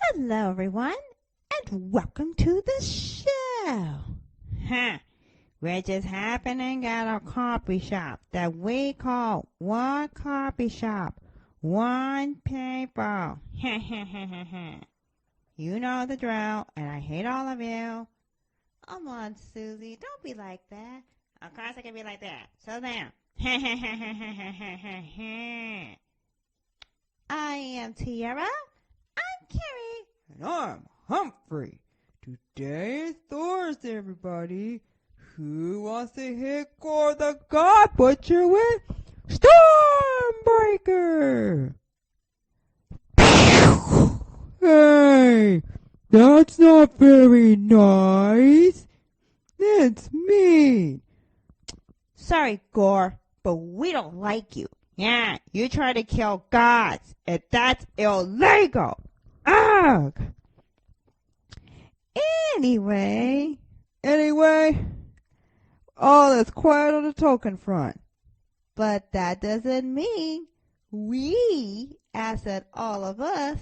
Hello, everyone, and welcome to the show. We just happening at a coffee shop that we call One Coffee Shop, One People. You know the drill, and I hate all of you. Come on, Susie, don't be like that. Of course I can be like that. So now. I am Tierra. I'm Kerrie. And I'm Humphrey. Today is Thursday, everybody. Who wants to hit Gore the God Butcher with Stormbreaker? Hey, that's not very nice. That's mean. Sorry, Gore, but we don't like you. Yeah, you try to kill gods, and that's illegal. Ugh. Anyway, all is quiet on the Tolkien front. but that doesn't mean we, as in all of us,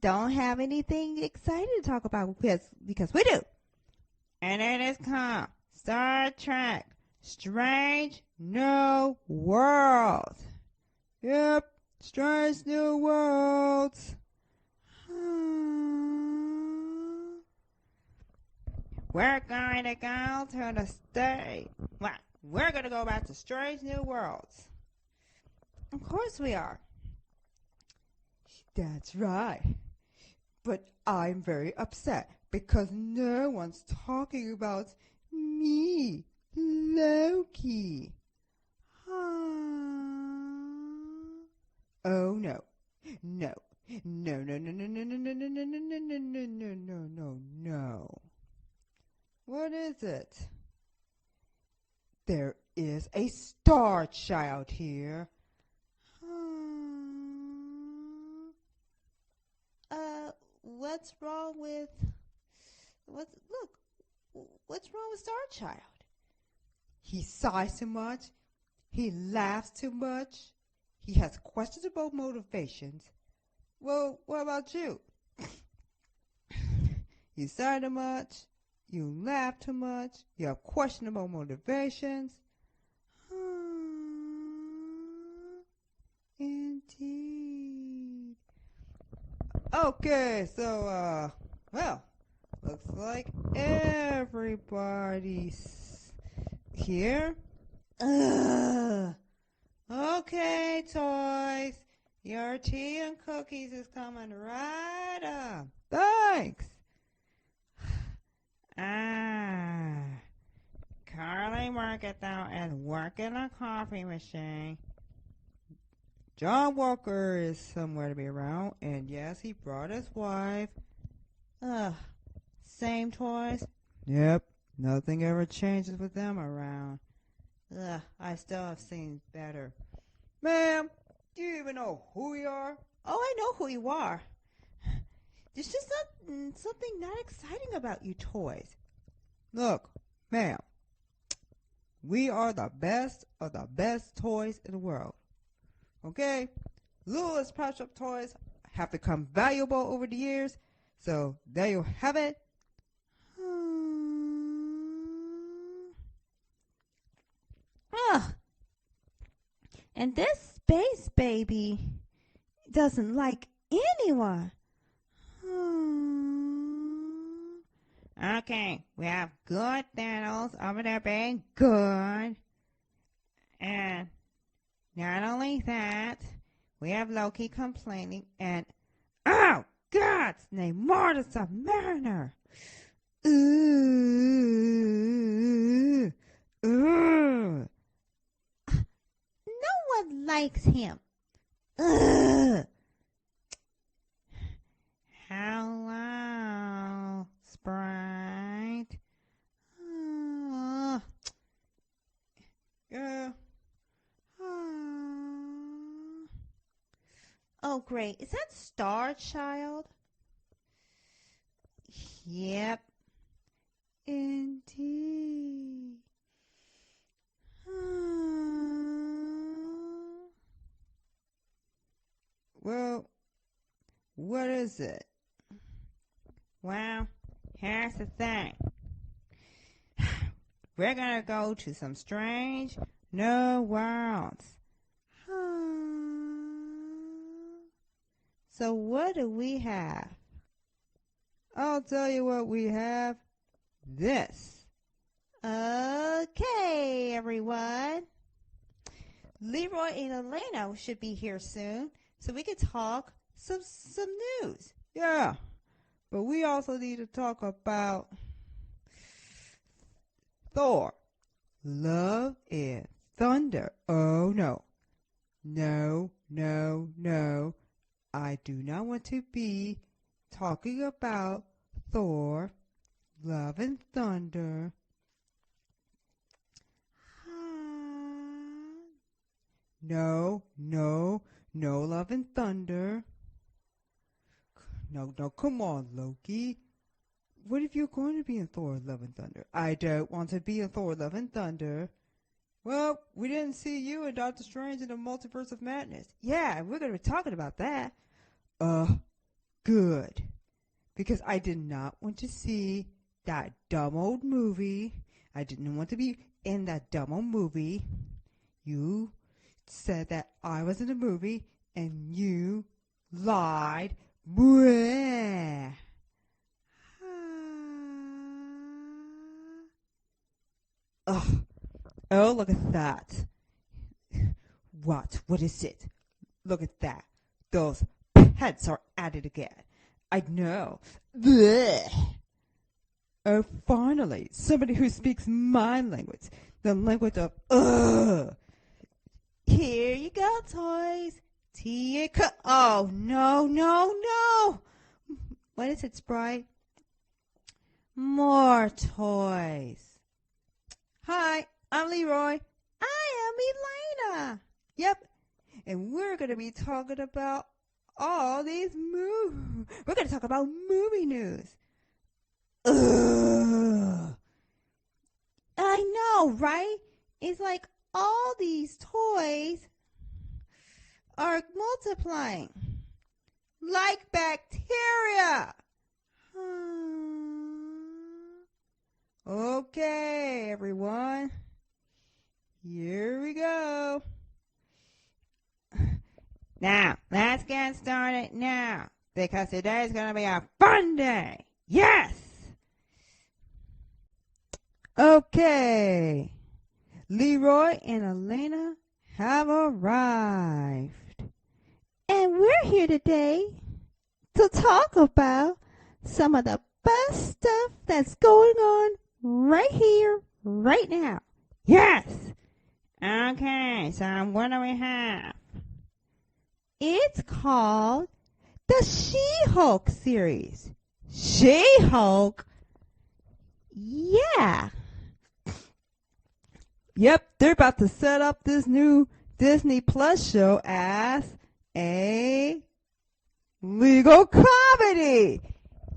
don't have anything exciting to talk about because we do. And it is called Star Trek Strange New Worlds. Yep, Strange New Worlds. We're going to go to the state. Well, we're going to go back to Strange New Worlds. Of course we are. That's right. But I'm very upset because no one's talking about me, Loki. Oh no. No. No, no, no, no, no, no, no, no, no, no, no, no, no, no, no, no, no. What is it? There is a star child here. What's wrong with what's wrong with Star Child? He sighs too much. He laughs too much. He has questionable motivations. Well, what about you? You sigh too much. You laugh too much. You have questionable motivations. Indeed. Okay, so, well, looks like everybody's here. Okay, toys. Your tea and cookies is coming right up. Thanks. Karli worketh out and working a coffee machine. John Walker is somewhere to be around, and yes, he brought his wife. Same toys? Yep, nothing ever changes with them around. I still have seen better. Ma'am, do you even know who we are? Oh, I know who you are. There's just something not exciting about you toys. Look, ma'am, we are the best of the best toys in the world. Okay? Littlest Pop Shop toys have become valuable over the years, so there you have it. And this space baby doesn't like anyone. Okay, we have good Thanos over there being good. And not only that, we have Loki complaining and, oh, God, Namor the Submariner. No one likes him. Hello, Sprite. Yeah. Oh, great. Is that Star Child? Yep. Indeed. what is it? Well, here's the thing. We're gonna go to some strange new worlds. So what do we have? I'll tell you what we have. This. Okay, everyone. Leroy and Elena should be here soon, so we can talk some news. Yeah, but we also need to talk about Thor, Love and Thunder. Oh, no. No, no, no. I do not want to be talking about Thor, Love and Thunder. No, no, no Love and Thunder. No, come on, Loki. What if you're going to be in Thor, Love and Thunder? I don't want to be in Thor, Love and Thunder. Well, we didn't see you in Doctor Strange in the Multiverse of Madness. Yeah, we're going to be talking about that. Good. Because I did not want to see that dumb old movie. I didn't want to be in that dumb old movie. You said that I was in the movie, and you lied. Bleh. Ugh. Oh, look at that. What? What is it? Look at that. Those pets are at it again. I know. Bleh. Oh, finally, somebody who speaks my language. The language of ugh. Here you go, toys. Oh, no. What is it, Sprite? More toys. Hi, I'm Leroy. I am Elena. Yep. And we're going to be talking about all these movies. We're going to talk about movie news. Ugh. I know, right? It's like all these toys are multiplying like bacteria. Okay, everyone. Here we go. Now, let's get started now, because today's going to be a fun day. Yes! Okay. Leroy and Elena have arrived. And we're here today to talk about some of the best stuff that's going on right here, right now. Yes! Okay, so what do we have? It's called the She-Hulk series. She-Hulk? Yeah. Yep, they're about to set up this new Disney Plus show as a legal comedy.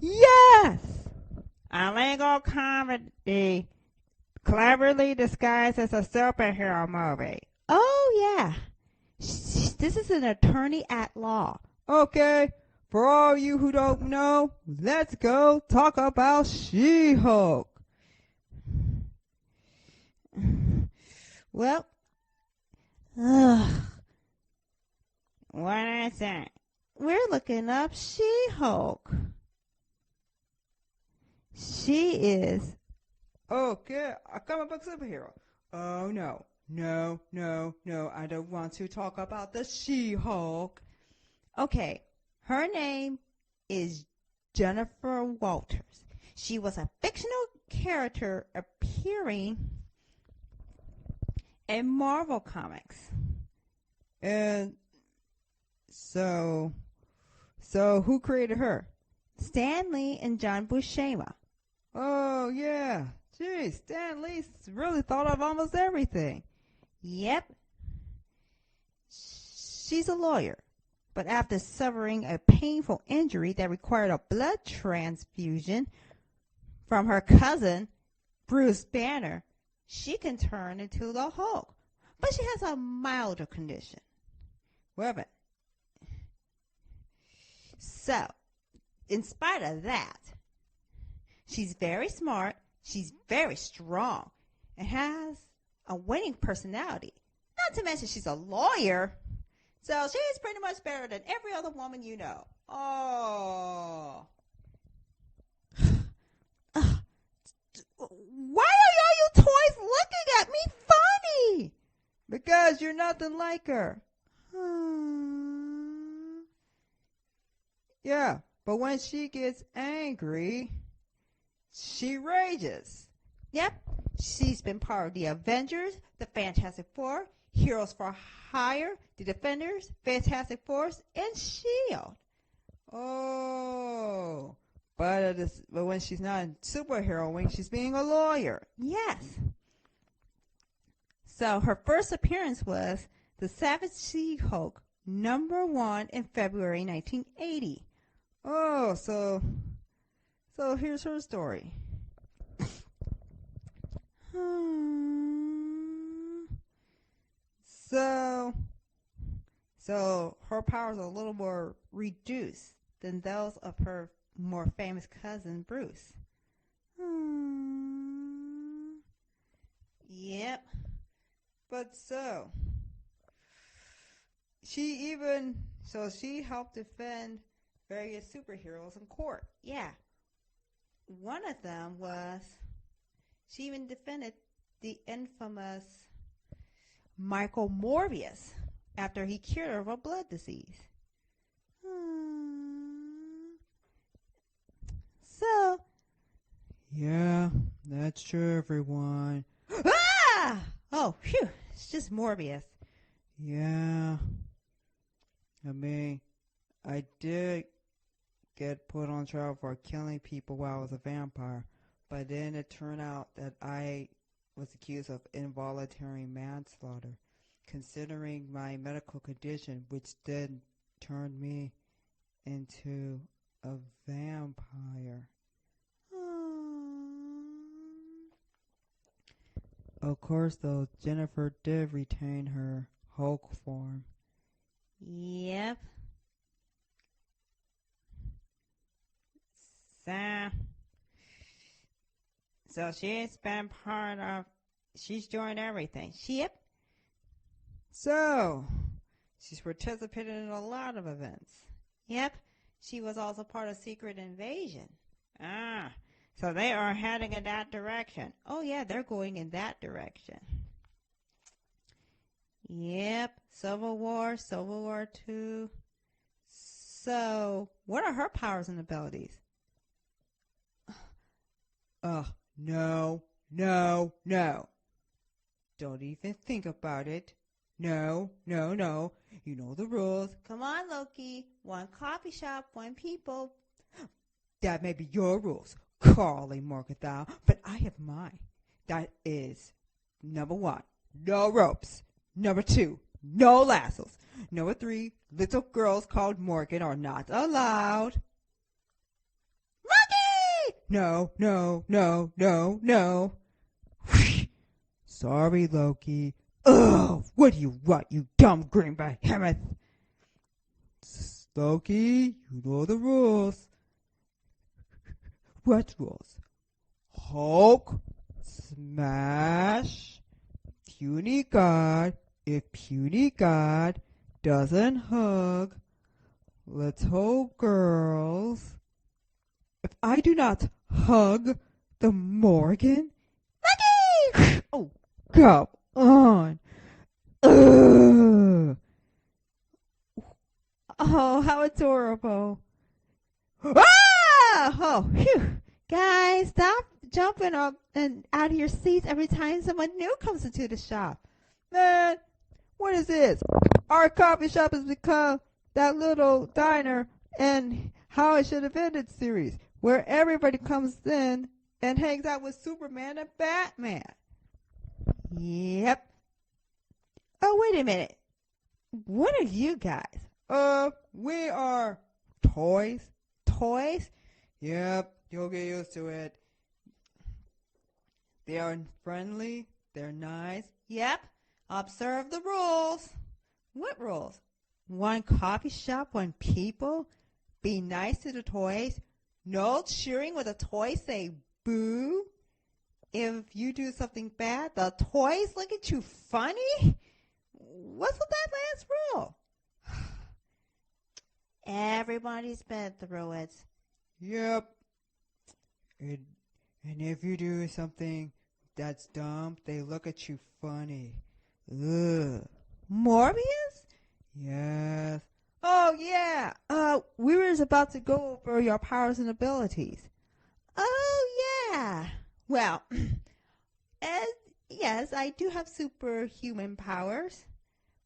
Yes! A legal comedy cleverly disguised as a superhero movie. Oh, yeah. This is an attorney at law. Okay, for all you who don't know, let's go talk about She-Hulk. Well, what is it? We're looking up She-Hulk. She is... Okay, a comic book superhero. Oh, no, I don't want to talk about the She-Hulk. Okay, her name is Jennifer Walters. She was a fictional character appearing in Marvel Comics. And so who created her? Stan Lee and John Buscema. Oh, yeah. Geez, Stan Lee really thought of almost everything. Yep. She's a lawyer, but after suffering a painful injury that required a blood transfusion from her cousin, Bruce Banner, she can turn into the Hulk. But she has a milder condition. Well, So, in spite of that, she's very smart, she's very strong, and has a winning personality. Not to mention she's a lawyer. So she's pretty much better than every other woman you know. Oh. Why are all you toys looking at me funny? Because you're nothing like her. Yeah, but when she gets angry, she rages. Yep, she's been part of the Avengers, the Fantastic Four, Heroes for Hire, the Defenders, Fantastic Force, and S.H.I.E.L.D. Oh, but when she's not a superhero wing, she's being a lawyer. Yes. So her first appearance was The Savage She-Hulk, #1 in February 1980. Oh, so here's her story. So her powers are a little more reduced than those of her more famous cousin Bruce. Yep. But she helped defend various superheroes in court. Yeah. One of them was, she even defended the infamous Michael Morbius after he cured her of a blood disease. So. Yeah, that's true, everyone. Ah! Oh, phew. It's just Morbius. Yeah. I mean, I did get put on trial for killing people while I was a vampire, but then it turned out that I was accused of involuntary manslaughter, considering my medical condition, which then turned me into a vampire. Of course, though, Jennifer did retain her Hulk form. Yep. So she's been she's joined everything. Yep. So, she's participated in a lot of events. Yep. She was also part of Secret Invasion. So they are heading in that direction. Oh, yeah, they're going in that direction. Yep. Civil War II. So, what are her powers and abilities? No. Don't even think about it. No. You know the rules. Come on, Loki. One coffee shop, one people. That may be your rules, Karli Morgenthau, but I have mine. That is, #1, no ropes. #2, no lassos. #3, little girls called Morgan are not allowed. Loki! No. Sorry, Loki. Ugh, what do you want, you dumb green behemoth? Loki, you know the rules. What rules? Hulk, smash, puny god. If puny god doesn't hug little girls. If I do not hug the Morgan. Loki! Oh, come on. Ugh. Oh, how adorable. Ah! Oh, phew. Guys, stop jumping up and out of your seats every time someone new comes into the shop. Man, what is this? Our coffee shop has become that little diner and How It Should Have Ended series, where everybody comes in and hangs out with Superman and Batman. Yep. Oh, wait a minute. What are you guys? We are toys. Toys? Yep, you'll get used to it. They are friendly. They're nice. Yep. Observe the rules. What rules? One coffee shop, one people? Be nice to the toys. No cheering when the toys say boo. If you do something bad, the toys look at you funny. What's with that last rule? Everybody's been through it. Yep. And if you do something that's dumb, they look at you funny. Ugh. Morbius? Yes. Oh, yeah. We were just about to go over your powers and abilities. Oh, yeah. Well, yes, I do have superhuman powers.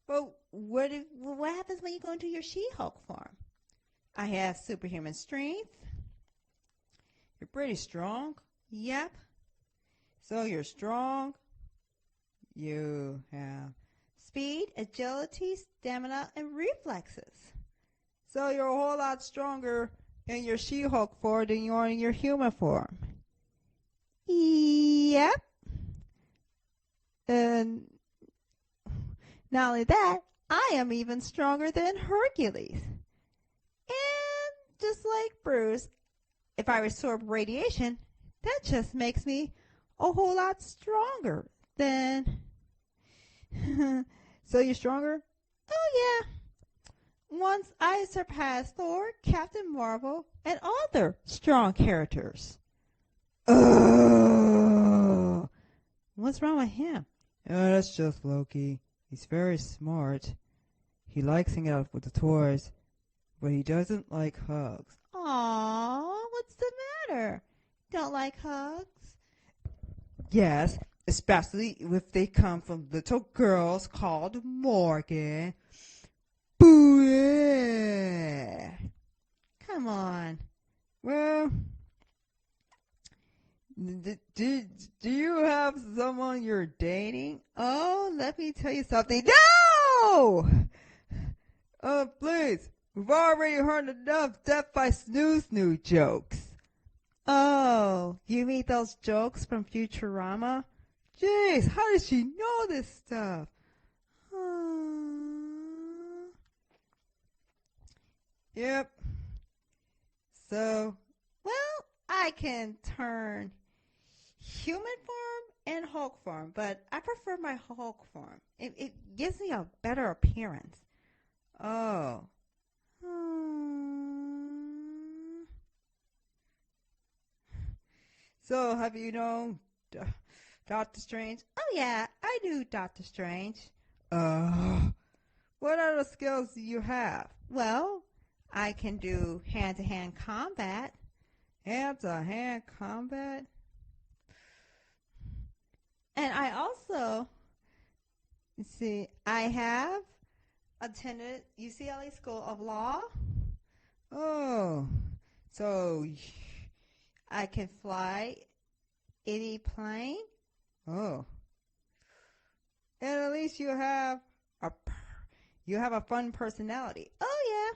But what happens when you go into your She-Hulk form? I have superhuman strength. You're pretty strong. Yep. So you're strong. You have speed, agility, stamina, and reflexes. So you're a whole lot stronger in your She-Hulk form than you are in your human form. Yep. And not only that, I am even stronger than Hercules. And just like Bruce, if I absorb radiation, that just makes me a whole lot stronger than... So you're stronger? Oh, yeah. Once I surpass Thor, Captain Marvel, and other strong characters. Oh, what's wrong with him? Oh, that's just Loki. He's very smart. He likes hanging out with the toys, but he doesn't like hugs. Aww, what's the matter? Don't like hugs? Yes, especially if they come from little girls called Morgan. Boo! Yeah. Come on. Well, do you have someone you're dating? Oh, let me tell you something. No! Please. We've already heard enough Death by Snoo Snoo jokes. Oh, you mean those jokes from Futurama? Jeez, how does she know this stuff? Yep. So, well, I can turn human form and Hulk form, but I prefer my Hulk form. It gives me a better appearance. Oh. So, have you known Doctor Strange? Oh, yeah, I knew Doctor Strange. What other skills do you have? Well, I can do hand-to-hand combat. Hand-to-hand combat? And I also, see, I have attended UCLA School of Law. Oh, so I can fly any plane. Oh, and at least you have a fun personality. Oh yeah,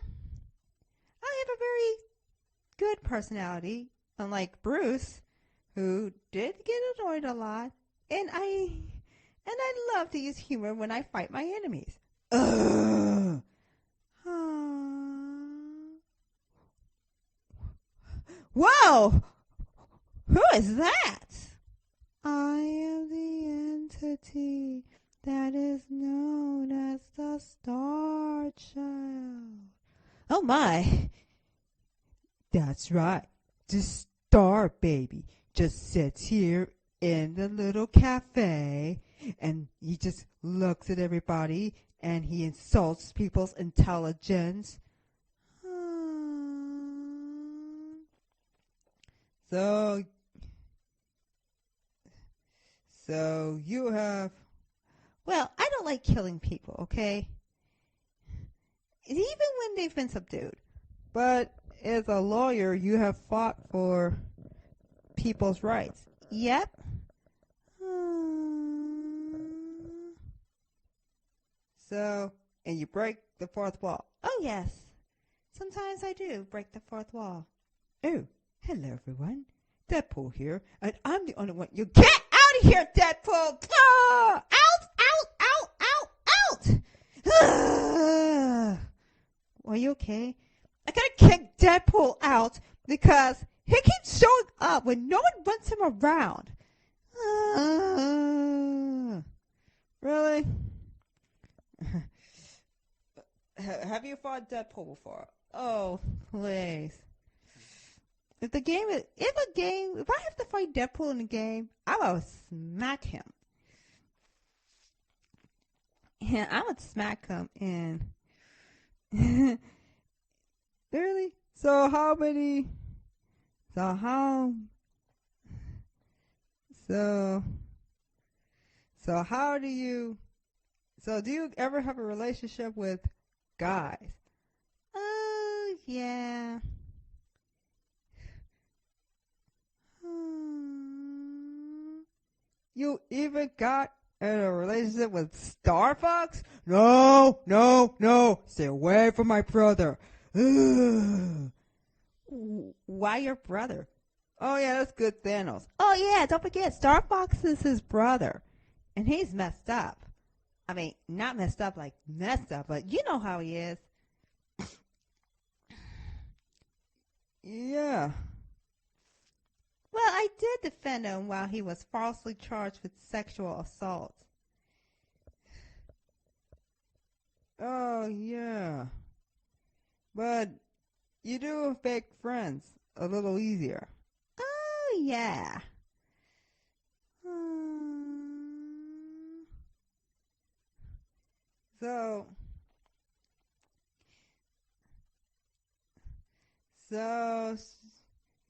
I have a very good personality, unlike Bruce, who did get annoyed a lot, and I love to use humor when I fight my enemies. Whoa! Who is that? I am the entity that is known as the Star Child. Oh my. That's right. The Star Baby just sits here in the little cafe and he just looks at everybody and he insults people's intelligence. So you have... Well, I don't like killing people, okay? Even when they've been subdued. But as a lawyer, you have fought for people's rights. Yep. So, and you break the fourth wall. Oh, yes. Sometimes I do break the fourth wall. Oh, hello, everyone. Deadpool here, and I'm the only one you... Get out of here, Deadpool! Ah! Out! Are you okay? I gotta kick Deadpool out because he keeps showing up when no one wants him around. Really? Have you fought Deadpool before? Oh, please. If I have to fight Deadpool in a game, I will smack him. Yeah, I would smack him in. Really? So how do you ever have a relationship with guys? Oh, yeah. You even got in a relationship with Star Fox? No. Stay away from my brother. Why your brother? Oh, yeah, that's good, Thanos. Oh, yeah, don't forget, Star Fox is his brother. And he's messed up. I mean, not messed up like messed up, but you know how he is. Yeah. Well, I did defend him while he was falsely charged with sexual assault. Oh, yeah. But you do fake friends a little easier. Oh, yeah. So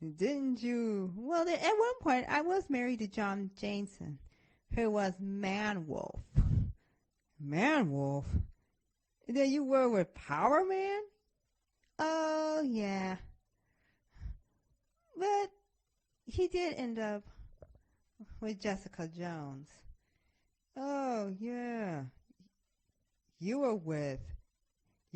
didn't you? Well, at one point, I was married to John Jameson, who was Man-Wolf. Man-Wolf? And then you were with Power Man? Oh, yeah. But he did end up with Jessica Jones. Oh, yeah. You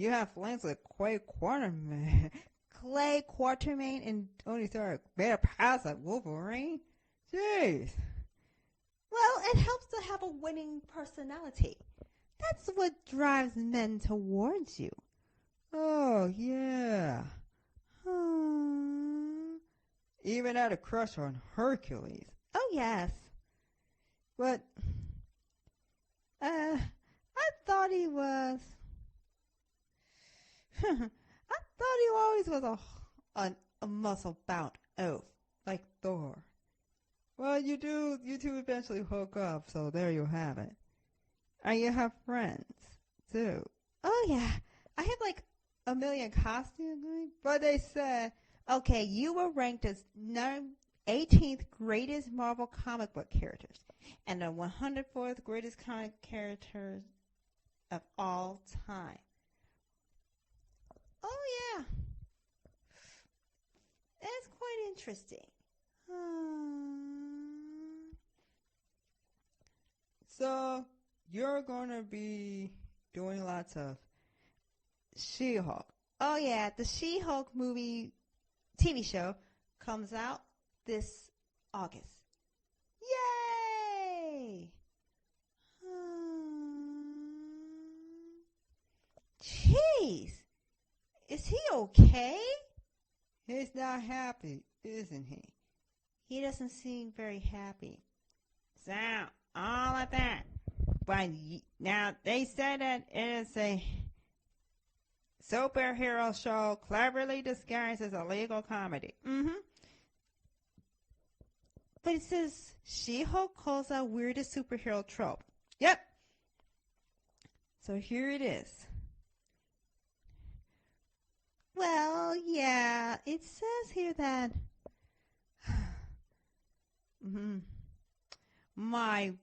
have flings with Clay Quartermain. Clay Quartermain and Tony Stark better pass at Wolverine? Jeez. Well, it helps to have a winning personality. That's what drives men towards you. Oh, yeah. Even had a crush on Hercules. Oh, yes. But, I thought he was... I thought he always was a muscle-bound oaf, like Thor. Well, you two eventually hook up, so there you have it. And you have friends, too. Oh, yeah. I have like a million costumes, but they said, okay, you were ranked as 18th greatest Marvel comic book characters and the 104th greatest comic characters of all time. Oh, yeah. That's quite interesting. So, you're going to be doing lots of She-Hulk. Oh, yeah. The She-Hulk movie TV show comes out this August. Yay! Jeez. Is he okay? He's not happy, isn't he? He doesn't seem very happy. So, all of that. But now, they said that it is a superhero show cleverly disguised as a legal comedy. But it says She-Hulk calls out weirdest superhero trope. Yep. So here it is. Well, yeah, it says here that my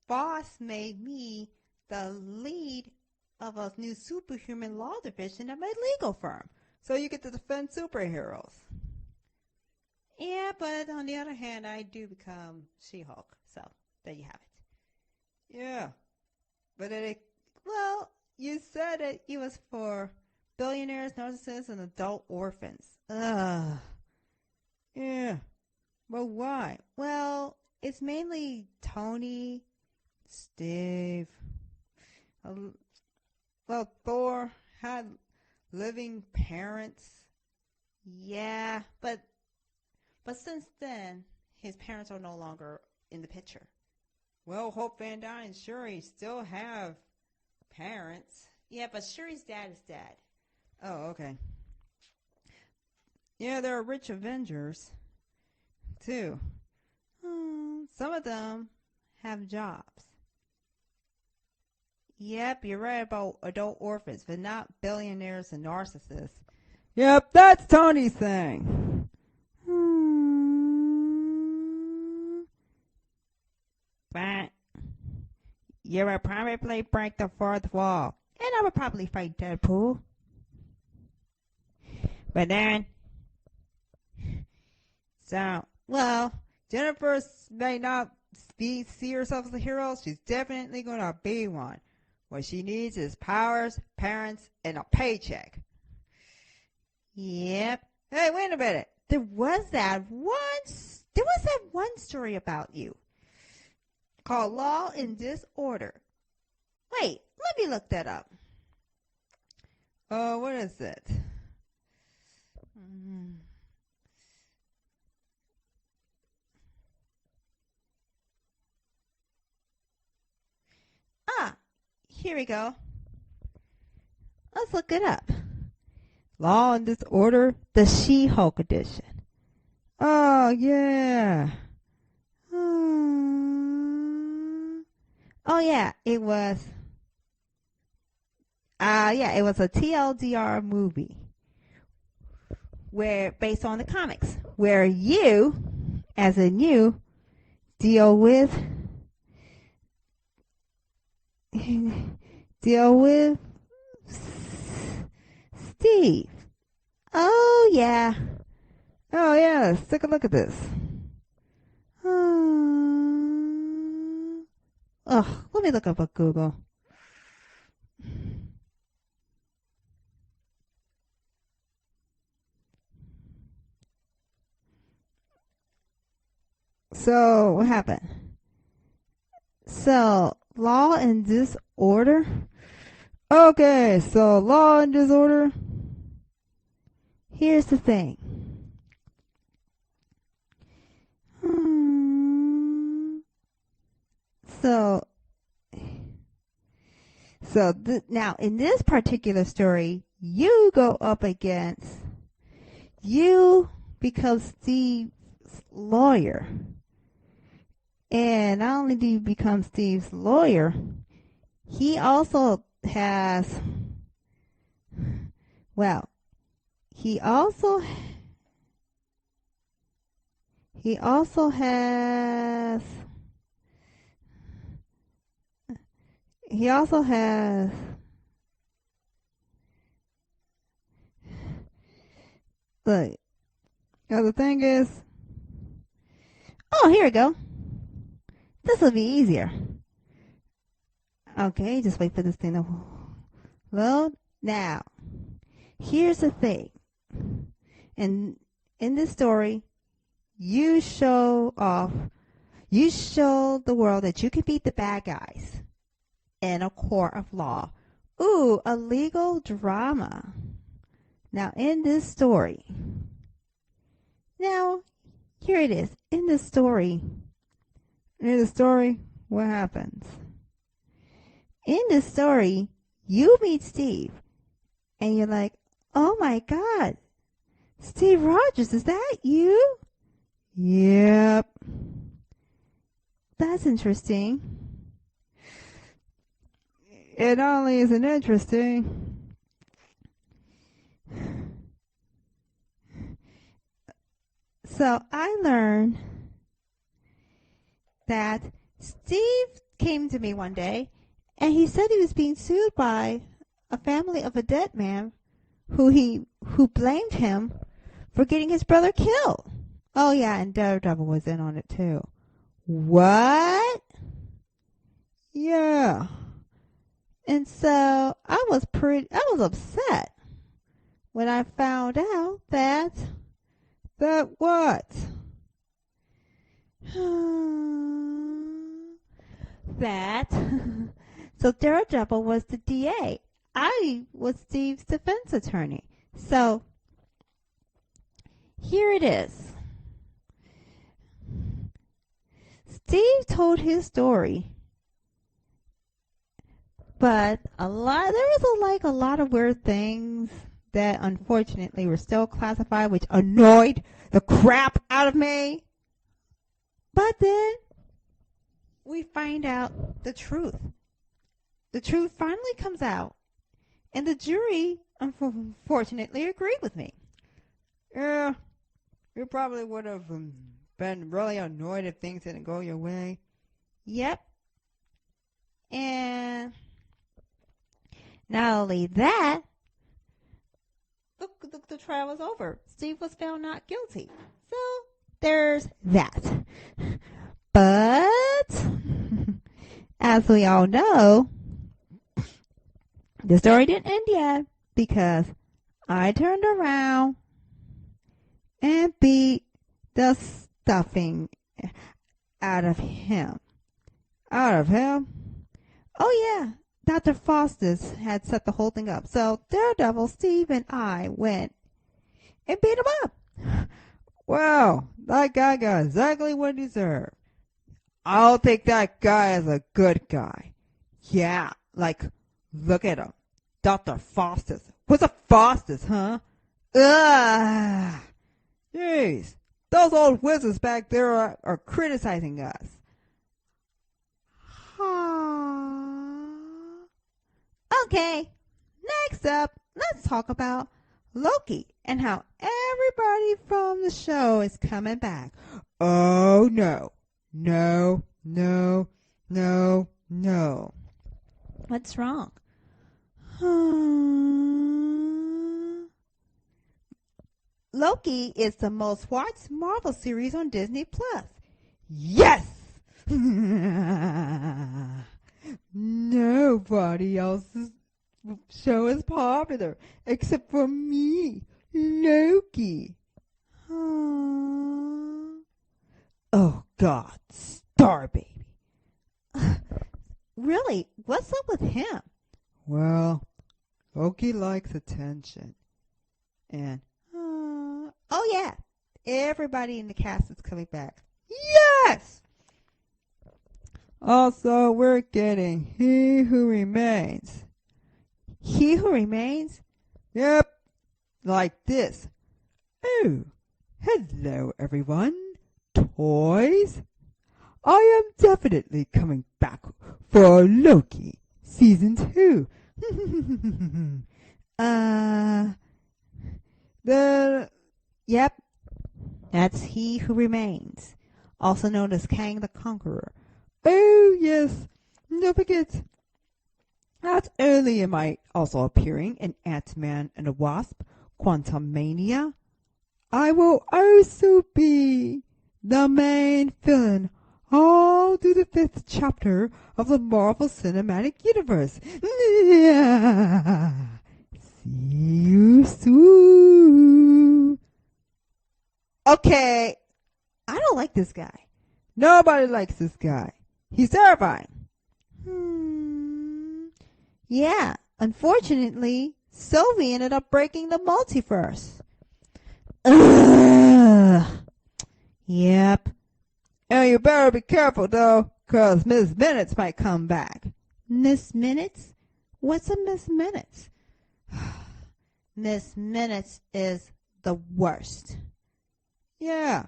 boss made me the lead of a new superhuman law division at my legal firm. So you get to defend superheroes. Yeah, but on the other hand, I do become She-Hulk. So there you have it. Yeah. But you said it was for billionaires, narcissists, and adult orphans. Ugh. Yeah. But why? Well, it's mainly Tony, Steve. Well, Thor had living parents. Yeah, but since then, his parents are no longer in the picture. Well, Hope Van Dyne and Shuri still have parents. Yeah, but Shuri's dad is dead. Oh, okay. Yeah, there are rich Avengers, too. Some of them have jobs. Yep, you're right about adult orphans, but not billionaires and narcissists. Yep, that's Tony's thing. But you would probably break the fourth wall, and I would probably fight Deadpool. But then, well, Jennifer may not see herself as a hero. She's definitely going to be one. What she needs is powers, parents, and a paycheck. Yep. Hey, wait a minute. There was that one story about you called Law and Disorder. Wait, let me look that up. What is it? Here we go. Let's look it up. Law and Disorder, the She-Hulk edition. Oh, yeah. Oh, yeah, it was. It was a TLDR movie based on the comics, where you, as in you, deal with Steve. Oh, yeah. Oh, yeah. Let's take a look at this. Let me look up on Google. So, what happened? So, Law and Disorder. Okay, so Law and Disorder. Here's the thing. Now, in this particular story, you become Steve's lawyer. And not only do you become Steve's lawyer, he also has, the other thing is, here we go. This will be easier. Okay, just wait for this thing to load. Now, here's the thing. In this story, you show the world that you can beat the bad guys in a court of law. Ooh, a legal drama. Now, in this story, here it is. In the story, what happens? In the story, you meet Steve, and you're like, oh my God, Steve Rogers, is that you? Yep. That's interesting. It not only isn't interesting, so I learned that Steve came to me one day, and he said he was being sued by a family of a dead man who blamed him for getting his brother killed. Oh yeah, and Daredevil was in on it too. What? Yeah. And so I was upset when I found out that what? So Daredevil was the DA. I was Steve's defense attorney. So Here it is. Steve told his story, but there was a lot of weird things that unfortunately were still classified, which annoyed the crap out of me. But then we find out the truth. The truth finally comes out, and the jury unfortunately agreed with me. Yeah, you probably would have been really annoyed if things didn't go your way. Yep. And not only that, the trial was over. Steve was found not guilty. So there's that. But as we all know, the story didn't end yet, because I turned around and beat the stuffing out of him. Out of him? Oh yeah, Dr. Faustus had set the whole thing up. So Daredevil, Steve, and I went and beat him up. Wow, that guy got exactly what he deserved. I'll take that guy as a good guy. Yeah, like, look at him. Dr. Faustus. What's a Faustus, huh? Ugh. Jeez, those old wizards back there are criticizing us. Okay, next up, let's talk about Loki and how everybody from the show is coming back. Oh, no. No, no, no, no. What's wrong? Loki is the most watched Marvel series on Disney Plus. Yes! Nobody else's show is popular except for me, Loki. Oh, God, Star Baby. Really? What's up with him? Well, Loki likes attention. And, oh yeah, everybody in the cast is coming back. Yes! Also, we're getting He Who Remains. He Who Remains? Yep, like this. Oh, hello everyone. Toys? I am definitely coming back for Loki Season 2. Yep, that's He Who Remains, also known as Kang the Conqueror. Oh, yes. Don't forget. Not only am I also appearing in Ant-Man and the Wasp, Quantumania, I will also be the main villain all through the 5th chapter of the Marvel Cinematic Universe. See you soon. Okay, I don't like this guy. Nobody likes this guy. He's terrifying. Yeah, unfortunately, Sylvie ended up breaking the multiverse. Yep. And you better be careful, though, 'cause Miss Minutes might come back. Miss Minutes? What's a Miss Minutes? Miss Minutes is the worst. Yeah.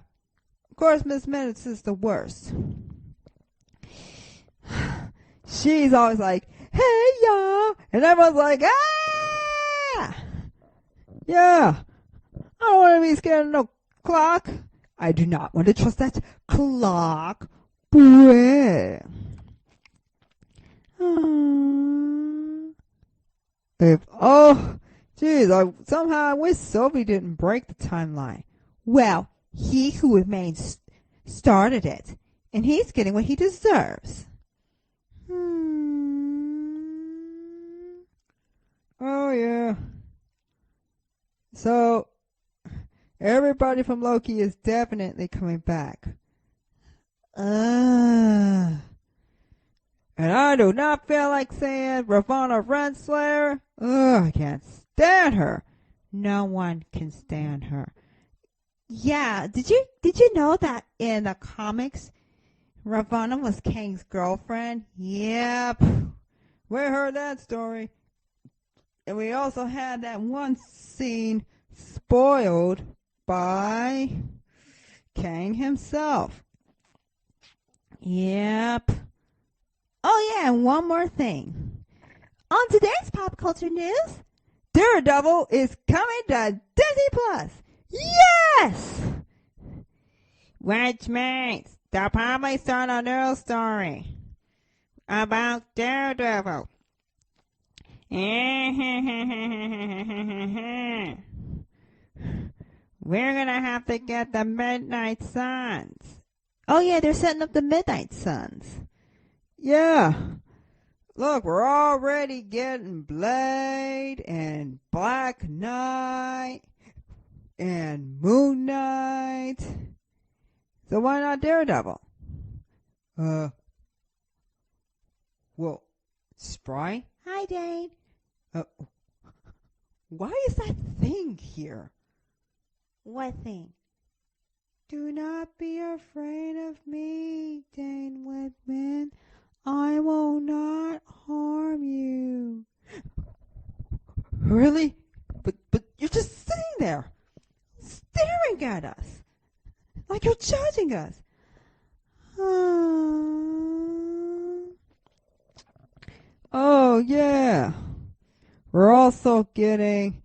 Of course, Miss Minutes is the worst. She's always like, hey, y'all. And everyone's like, ah! Yeah. I don't want to be scared of no clock. I do not want to trust that clock. Boy. Somehow I wish Sylvie didn't break the timeline. Well, He Who Remains started it, and he's getting what he deserves. Oh, yeah. So, everybody from Loki is definitely coming back. And I do not feel like saying Ravonna Renslayer. I can't stand her. No one can stand her. Yeah. Did you know that in the comics, Ravonna was Kang's girlfriend? Yep. We heard that story. And we also had that one scene spoiled by Kang himself. Yep. Oh yeah, and one more thing. On today's pop culture news, Daredevil is coming to Disney Plus. yes! Which means they'll probably start a new story about Daredevil. We're gonna have to get the Midnight Suns. Oh yeah, they're setting up the Midnight Suns. Yeah. Look, we're already getting Blade and Black Knight and Moon Knight. So why not Daredevil? Well, Spry? Hi, Dane. Why is that thing here? What thing? Do not be afraid of me, Dane Whitman. I will not harm you. Really? But you're just sitting there, staring at us, like you're judging us. Oh, yeah. We're also getting...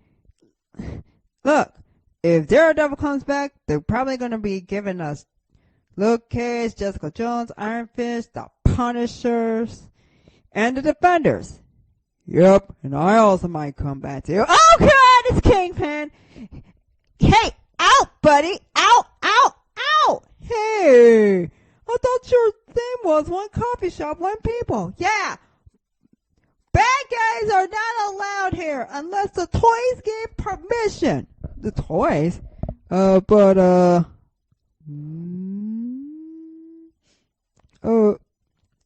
Look, if Daredevil comes back, they're probably going to be giving us Luke Cage, Jessica Jones, Iron Fist, the Punishers, and the Defenders. Yep, and I also might come back too. Oh, God, it's Kingpin. Hey, out, buddy. Out, out, out. Hey, I thought your thing was one coffee shop, one people. Yeah. Bad guys are not allowed here unless the toys give permission. The toys? Oh,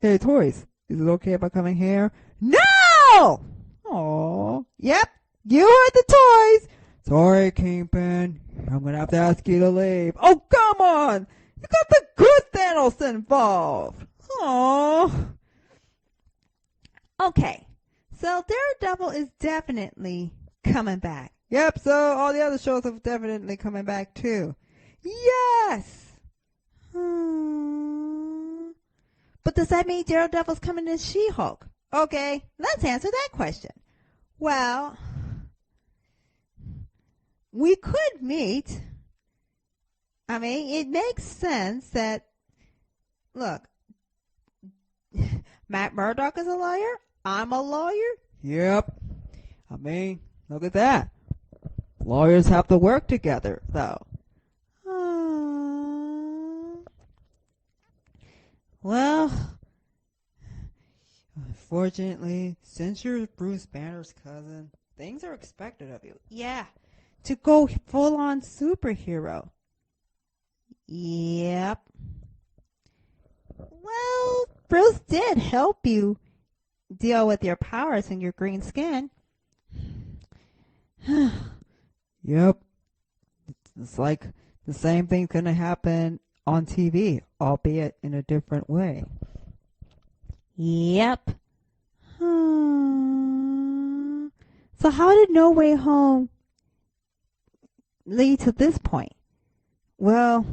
hey, toys. Is it okay if I come in here? No! Oh, yep. You heard the toys. Sorry, Kingpin. I'm gonna have to ask you to leave. Oh, come on. You got the good Thanos involved. Oh. Okay, so Daredevil is definitely coming back. Yep, so all the other shows are definitely coming back too. Yes! But does that mean Daredevil's coming to She-Hulk? Okay, let's answer that question. Well, we could meet. I mean, it makes sense that, look, Matt Murdock is a lawyer. I'm a lawyer. Yep. I mean, look at that. Lawyers have to work together, though. Well, unfortunately, since you're Bruce Banner's cousin, things are expected of you. yeah, to go full-on superhero. Yep. Well, Bruce did help you deal with your powers and your green skin. Yep. It's like the same thing's going to happen on TV, albeit in a different way. Yep. So how did No Way Home lead to this point? Well,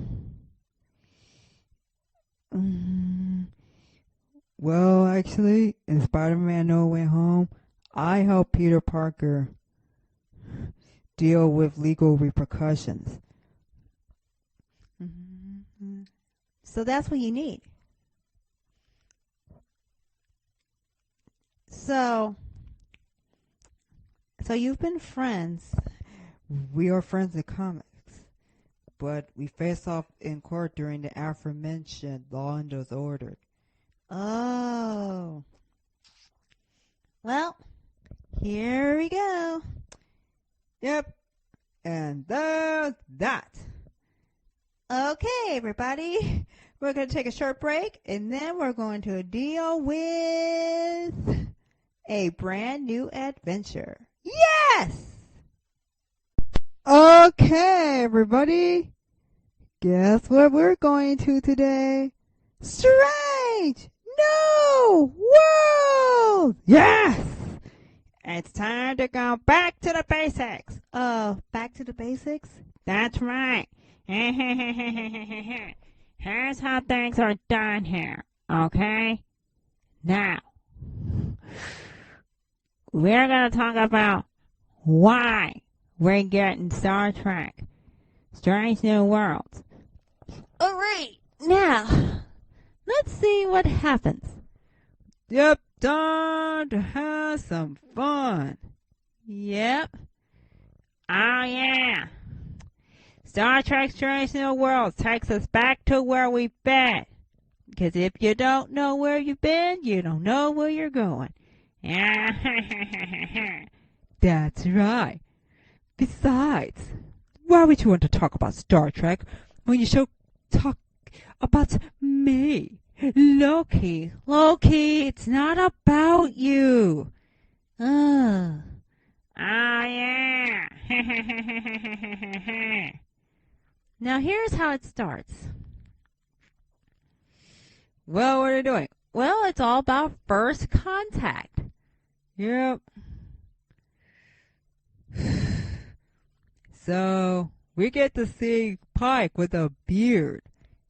actually, in Spider-Man No Way Home, I helped Peter Parker deal with legal repercussions. So that's what you need. So you've been friends. We are friends in comics, but we face off in court during the aforementioned Law and Disorder. Oh. Well, here we go. Yep. And there's that. Okay, everybody. We're going to take a short break, and then we're going to deal with a brand new adventure. Yes! Okay, everybody. Guess what we're going to today? Strange New World! Yes! It's time to go back to the basics. Back to the basics? That's right. Here's how things are done here, okay? Now, we're going to talk about why we're getting Star Trek Strange New Worlds. All right. Now, let's see what happens. Yep, time to have some fun. Yep. Oh, yeah. Star Trek Strange New Worlds takes us back to where we've been. Because if you don't know where you've been, you don't know where you're going. That's right. Besides, why would you want to talk about Star Trek when you should talk about me? Loki, it's not about you. Oh, yeah. now here's how it starts. Well, what are you doing? Well, it's all about first contact. Yep. So, we get to see Pike with a beard.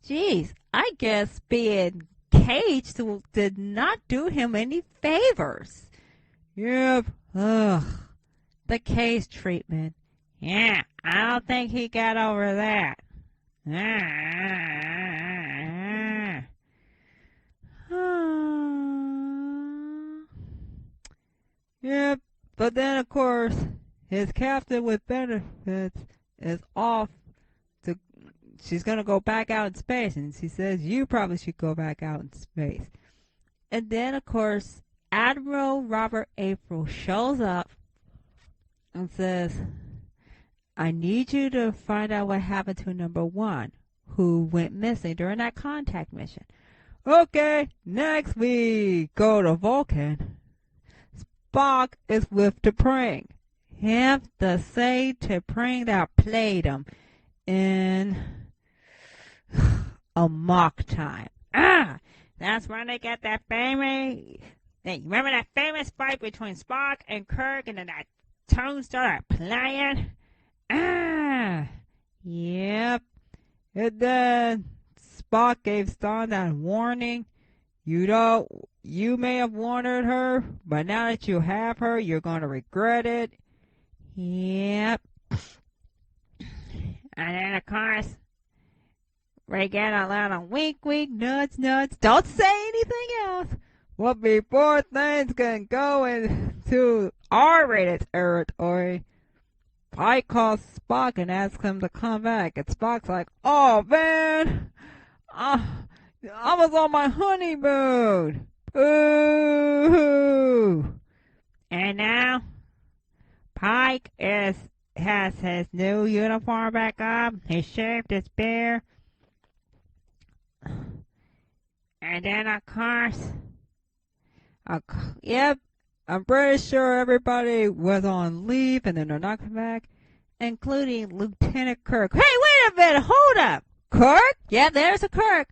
Jeez, I guess being caged did not do him any favors. Yep. Ugh. The cage treatment. Yeah, I don't think he got over that. Yep, but then of course, his captain with benefits is off to, she's gonna go back out in space, and she says, you probably should go back out in space. And then of course, Admiral Robert April shows up And says, I need you to find out what happened to number 1, who went missing during that contact mission. Okay, next we go to Vulcan. Spock is with T'Pring. Have to say T'Pring that played him in a mock time. That's when they get that famous. Hey, remember that famous fight between Spock and Kirk, and then that tone started playing? Yep. And then Spock gave Stan that warning. You may have wanted her, but now that you have her, you're going to regret it. Yep. And then, of course, we get a little wink, nuts. Don't say anything else. Well, before things can go into R-rated territory, Pike calls Spock and asks him to come back. And Spock's like, oh, man, I was on my honeymoon. Boo-hoo. And now, Pike has his new uniform back up. He shaved his beard. And then, of course, yep, I'm pretty sure everybody was on leave and then they're not coming back, including Lieutenant Kirk. Hey, wait a minute, hold up. Kirk? Yeah, there's a Kirk.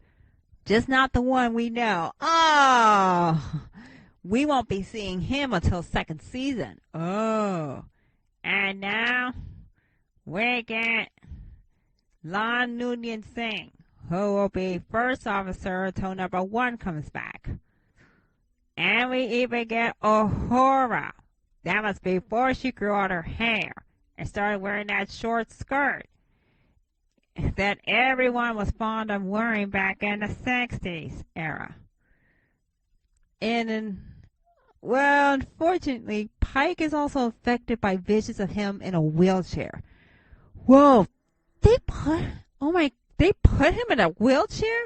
Just not the one we know. Oh, we won't be seeing him until second season. Oh. And now we get Lon Noonien Singh, who will be first officer until number 1 comes back. And we even get Uhura. That was before she grew out her hair and started wearing that short skirt that everyone was fond of wearing back in the 60s era. Well, unfortunately, Pike is also affected by visions of him in a wheelchair. Whoa, they put him in a wheelchair?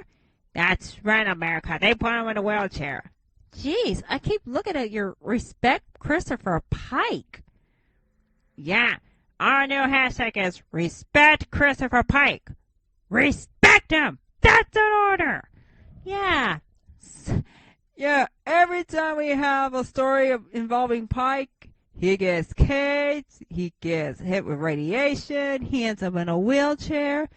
That's right, America. They put him in a wheelchair. Jeez, I keep looking at your Respect Christopher Pike. Yeah, our new hashtag is Respect Christopher Pike. Respect him! That's an order! Yeah. Yeah, every time we have a story involving Pike, he gets caged, he gets hit with radiation, he ends up in a wheelchair.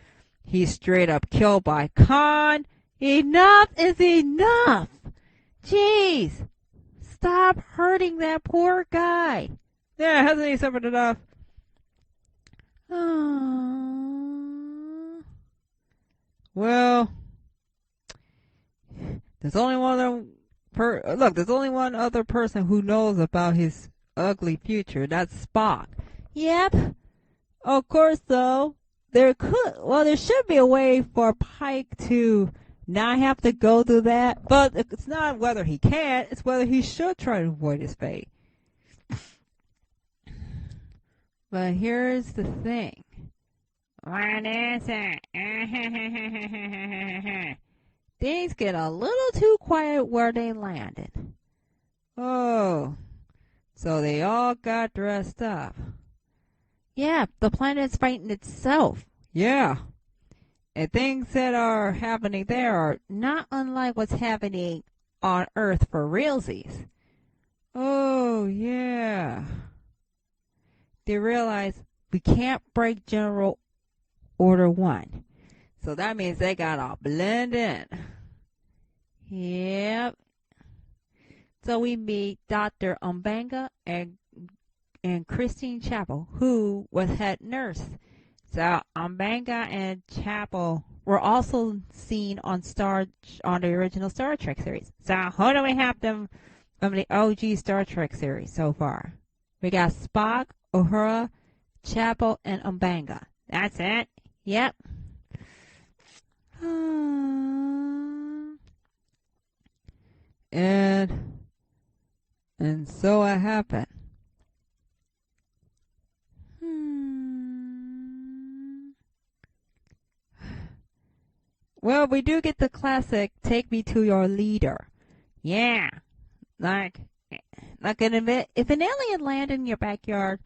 he's straight up killed by Khan. Enough is enough. Jeez. Stop hurting that poor guy. Yeah, hasn't he suffered enough? Well, there's only there's only one other person who knows about his ugly future. That's Spock. Yep. Of course, though, there should be a way for Pike to not have to go through that. But it's not whether he can, it's whether he should try to avoid his fate. But here's the thing. What is it? Things get a little too quiet where they landed. Oh, so they all got dressed up. Yeah, the planet's fighting itself. Yeah. And things that are happening there are not unlike what's happening on Earth for realsies. Oh, yeah. They realize we can't break General Order 1. So that means they gotta blend in. Yep. So we meet Dr. Umbanga and Christine Chapel, who was head nurse. So Umbanga and Chapel were also seen on the original Star Trek series. So who do we have them from the OG Star Trek series so far? We got Spock, Uhura, Chapel, and Umbanga. That's it. Yep. And so it happened. Well, we do get the classic "Take me to your leader." Yeah, if an alien landed in your backyard,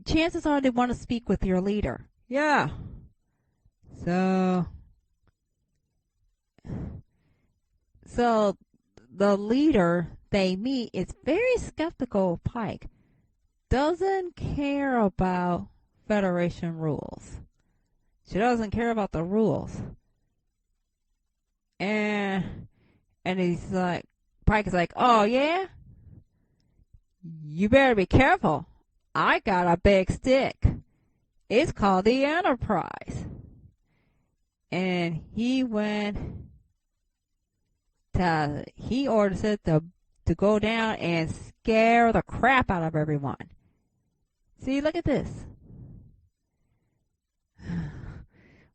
chances are they want to speak with your leader. Yeah. So the leader they meet is very skeptical of Pike. Doesn't care about Federation rules. She doesn't care about the rules. And he's like, Pike is like, oh yeah? You better be careful. I got a big stick. It's called the Enterprise. And he orders it to go down and scare the crap out of everyone. See, look at this.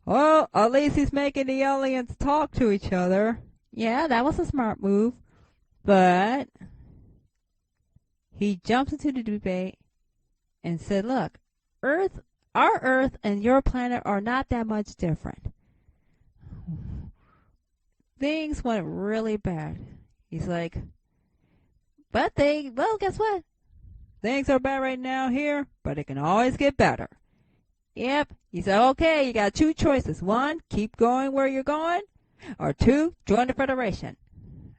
Well, at least he's making the aliens talk to each other. Yeah, that was a smart move. But he jumps into the debate and said, look, our Earth and your planet are not that much different. Things went really bad. He's like, guess what? Things are bad right now here, but it can always get better. Yep. He said, okay, you got two choices. One, keep going where you're going, or two, join the Federation.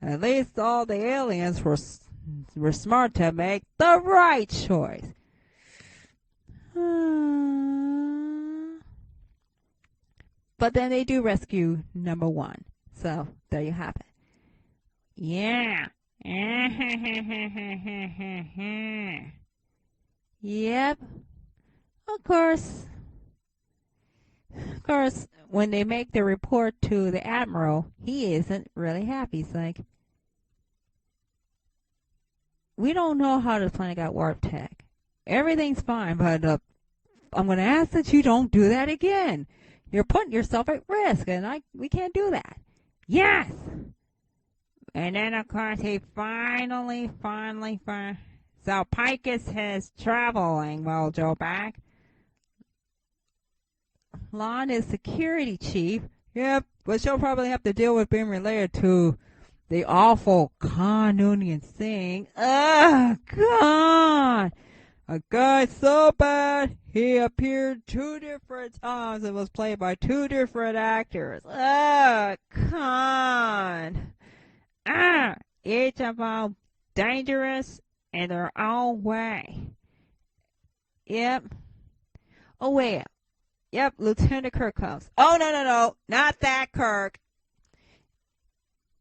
At least all the aliens were smart to make the right choice. But then they do rescue number one. So, there you have it. Yeah. Yep. Of course, when they make the report to the Admiral, he isn't really happy. He's like, we don't know how this planet got warp tech. Everything's fine, but I'm going to ask that you don't do that again. You're putting yourself at risk, and we can't do that. Yes! And then, of course, he finally. So Pike is his traveling mojo back. Lon is security chief. Yep, but she'll probably have to deal with being related to the awful Khan Noonien thing. Ugh, God! A guy so bad, he appeared 2 different times and was played by 2 different actors. Ugh, Khan! Each of them dangerous in their own way. Yep. Oh, wait. Yep, Lieutenant Kirk comes. Oh, no, not that Kirk.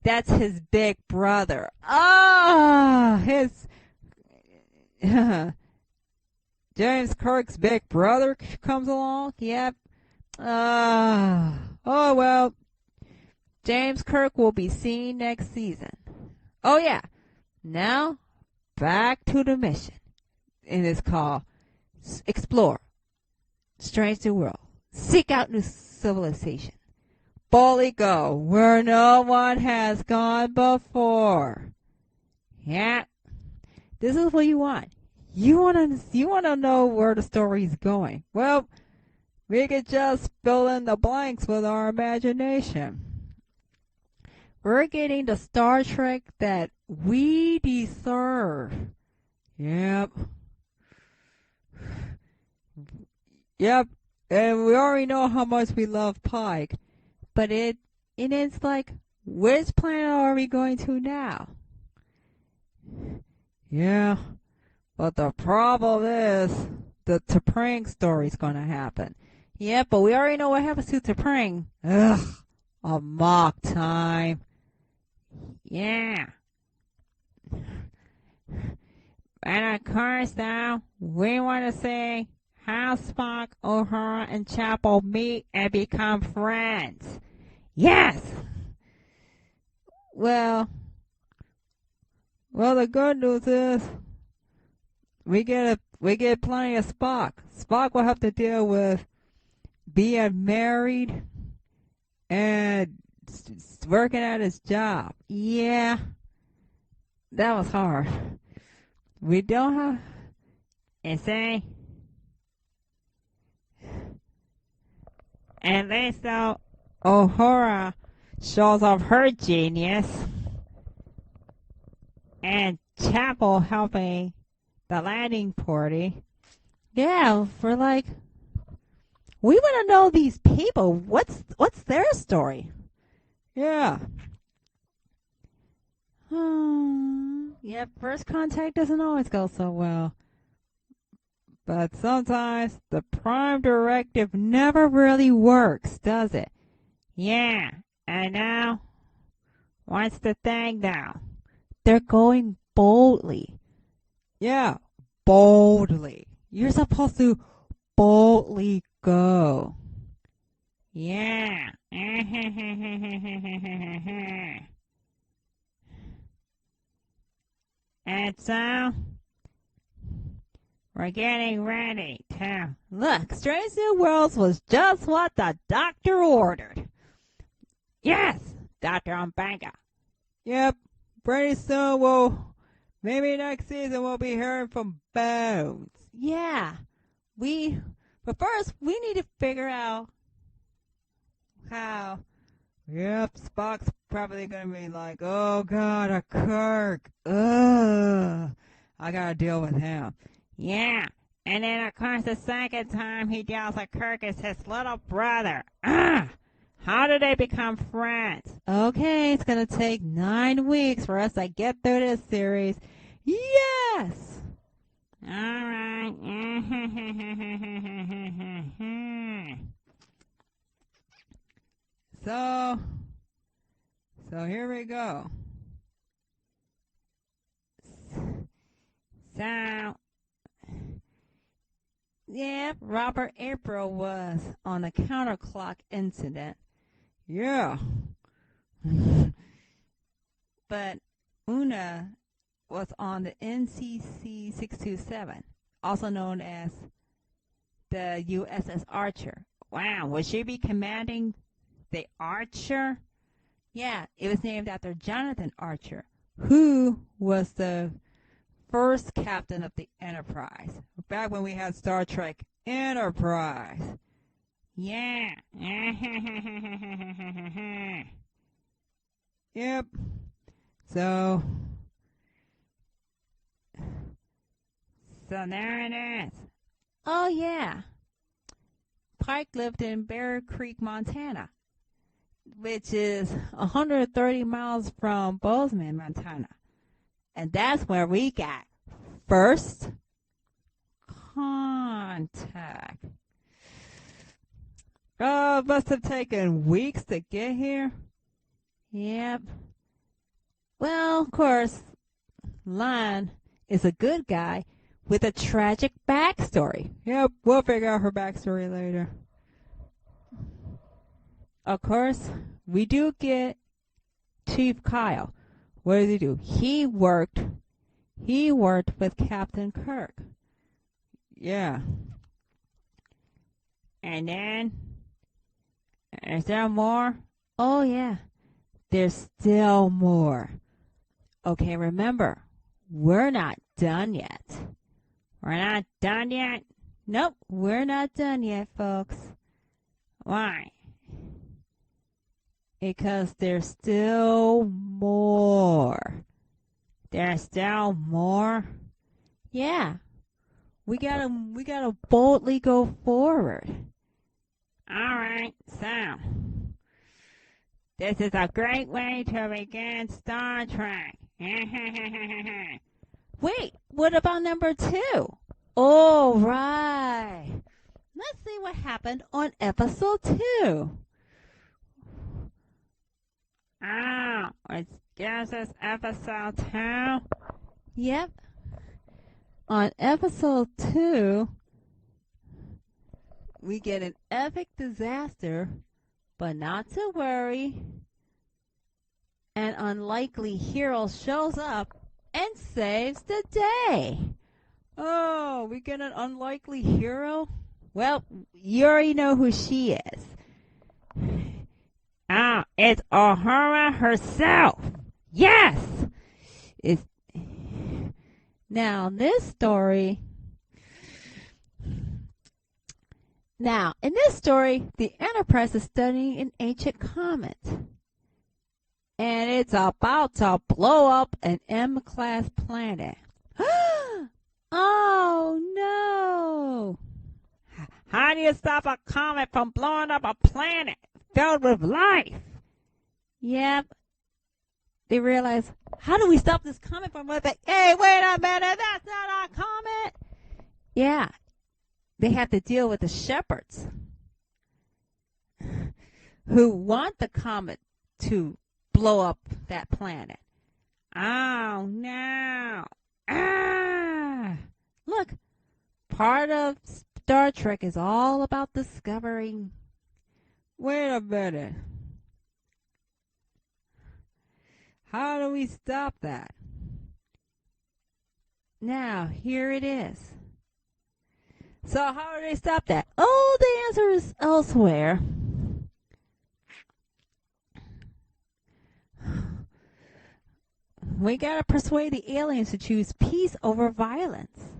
That's his big brother. Oh, his James Kirk's big brother comes along. Yep. Oh, well. James Kirk will be seen next season. Oh, yeah. Now, back to the mission. And it's called Explore. Strange New World. Seek out new civilization. Boldly go where no one has gone before. Yeah. This is what you want. You want to know where the story's going. Well, we could just fill in the blanks with our imagination. We're getting the Star Trek that we deserve. Yep. Yep. And we already know how much we love Pike. But it's like, which planet are we going to now? Yeah. But the problem is, the T'Pring story's going to happen. Yeah, but we already know what happens to T'Pring. Ugh. A mock time. Yeah. And of course now, we want to see how Spock, Uhura, and Chapel meet and become friends. Yes! Well, the good news is we get plenty of Spock. Spock will have to deal with being married and working at his job. Yeah, that was hard. We don't have, and say, at least though Uhura shows off her genius, and Chapel helping the landing party. Yeah, we're like, we want to know these people. What's their story? Yeah. Yeah, first contact doesn't always go so well. But sometimes the prime directive never really works, does it? Yeah, I know. What's the thing now? They're going boldly. Yeah, boldly. You're supposed to boldly go. Yeah. And so, we're getting ready to look. Strange New Worlds was just what the doctor ordered. Yes, Dr. Umbanga. Yep, pretty soon maybe next season we'll be hearing from Bones. Yeah, but first we need to figure out how. Yep, Spock's probably gonna be like, oh God, a Kirk. Ugh, I gotta deal with him. Yeah, and then of course the second time he deals with Kirk is his little brother. How do they become friends? Okay, it's gonna take 9 weeks for us to get through this series. Yes! Alright. So here we go. So, yeah, Robert April was on a counterclock incident. Yeah. But Una was on the NCC 627, also known as the USS Archer. Wow, would she be commanding the Archer? Yeah, it was named after Jonathan Archer, who was the first captain of the Enterprise, back when we had Star Trek Enterprise. Yeah. Yep. So there it is. Oh, yeah. Pike lived in Bear Creek, Montana, which is 130 miles from Bozeman, Montana. And that's where we got first contact. Oh, it must have taken weeks to get here. Yep. Well, of course, Lion is a good guy with a tragic backstory. Yep, we'll figure out her backstory later. Of course, we do get Chief Kyle. What does he do? He worked with Captain Kirk. Yeah. And then, is there more? Oh, yeah. There's still more. Okay, remember, we're not done yet. We're not done yet? Nope, we're not done yet, folks. Why? Because there's still more. There's still more? Yeah. We gotta boldly go forward. Alright, so this is a great way to begin Star Trek. Wait, what about number 2? Oh, right. Let's see what happened on episode 2. Oh, this is episode 2? Yep. On episode 2, we get an epic disaster, but not to worry. An unlikely hero shows up and saves the day. Oh, we get an unlikely hero? Well, you already know who she is. Ah, it's Uhura herself. Yes! It's Now, in this story, the Enterprise is studying an ancient comet. And it's about to blow up an M-class planet. Oh, no! How do you stop a comet from blowing up a planet filled with life? Yep. They realize, how do we stop this comet from moving? Hey, wait a minute, that's not a comet. Yeah, they have to deal with the shepherds who want the comet to blow up that planet. Oh, no. Ah! Look, part of Star Trek is all about discovering. Wait a minute. How do we stop that? Now, here it is. So how do they stop that? Oh, the answer is elsewhere. We gotta persuade the aliens to choose peace over violence.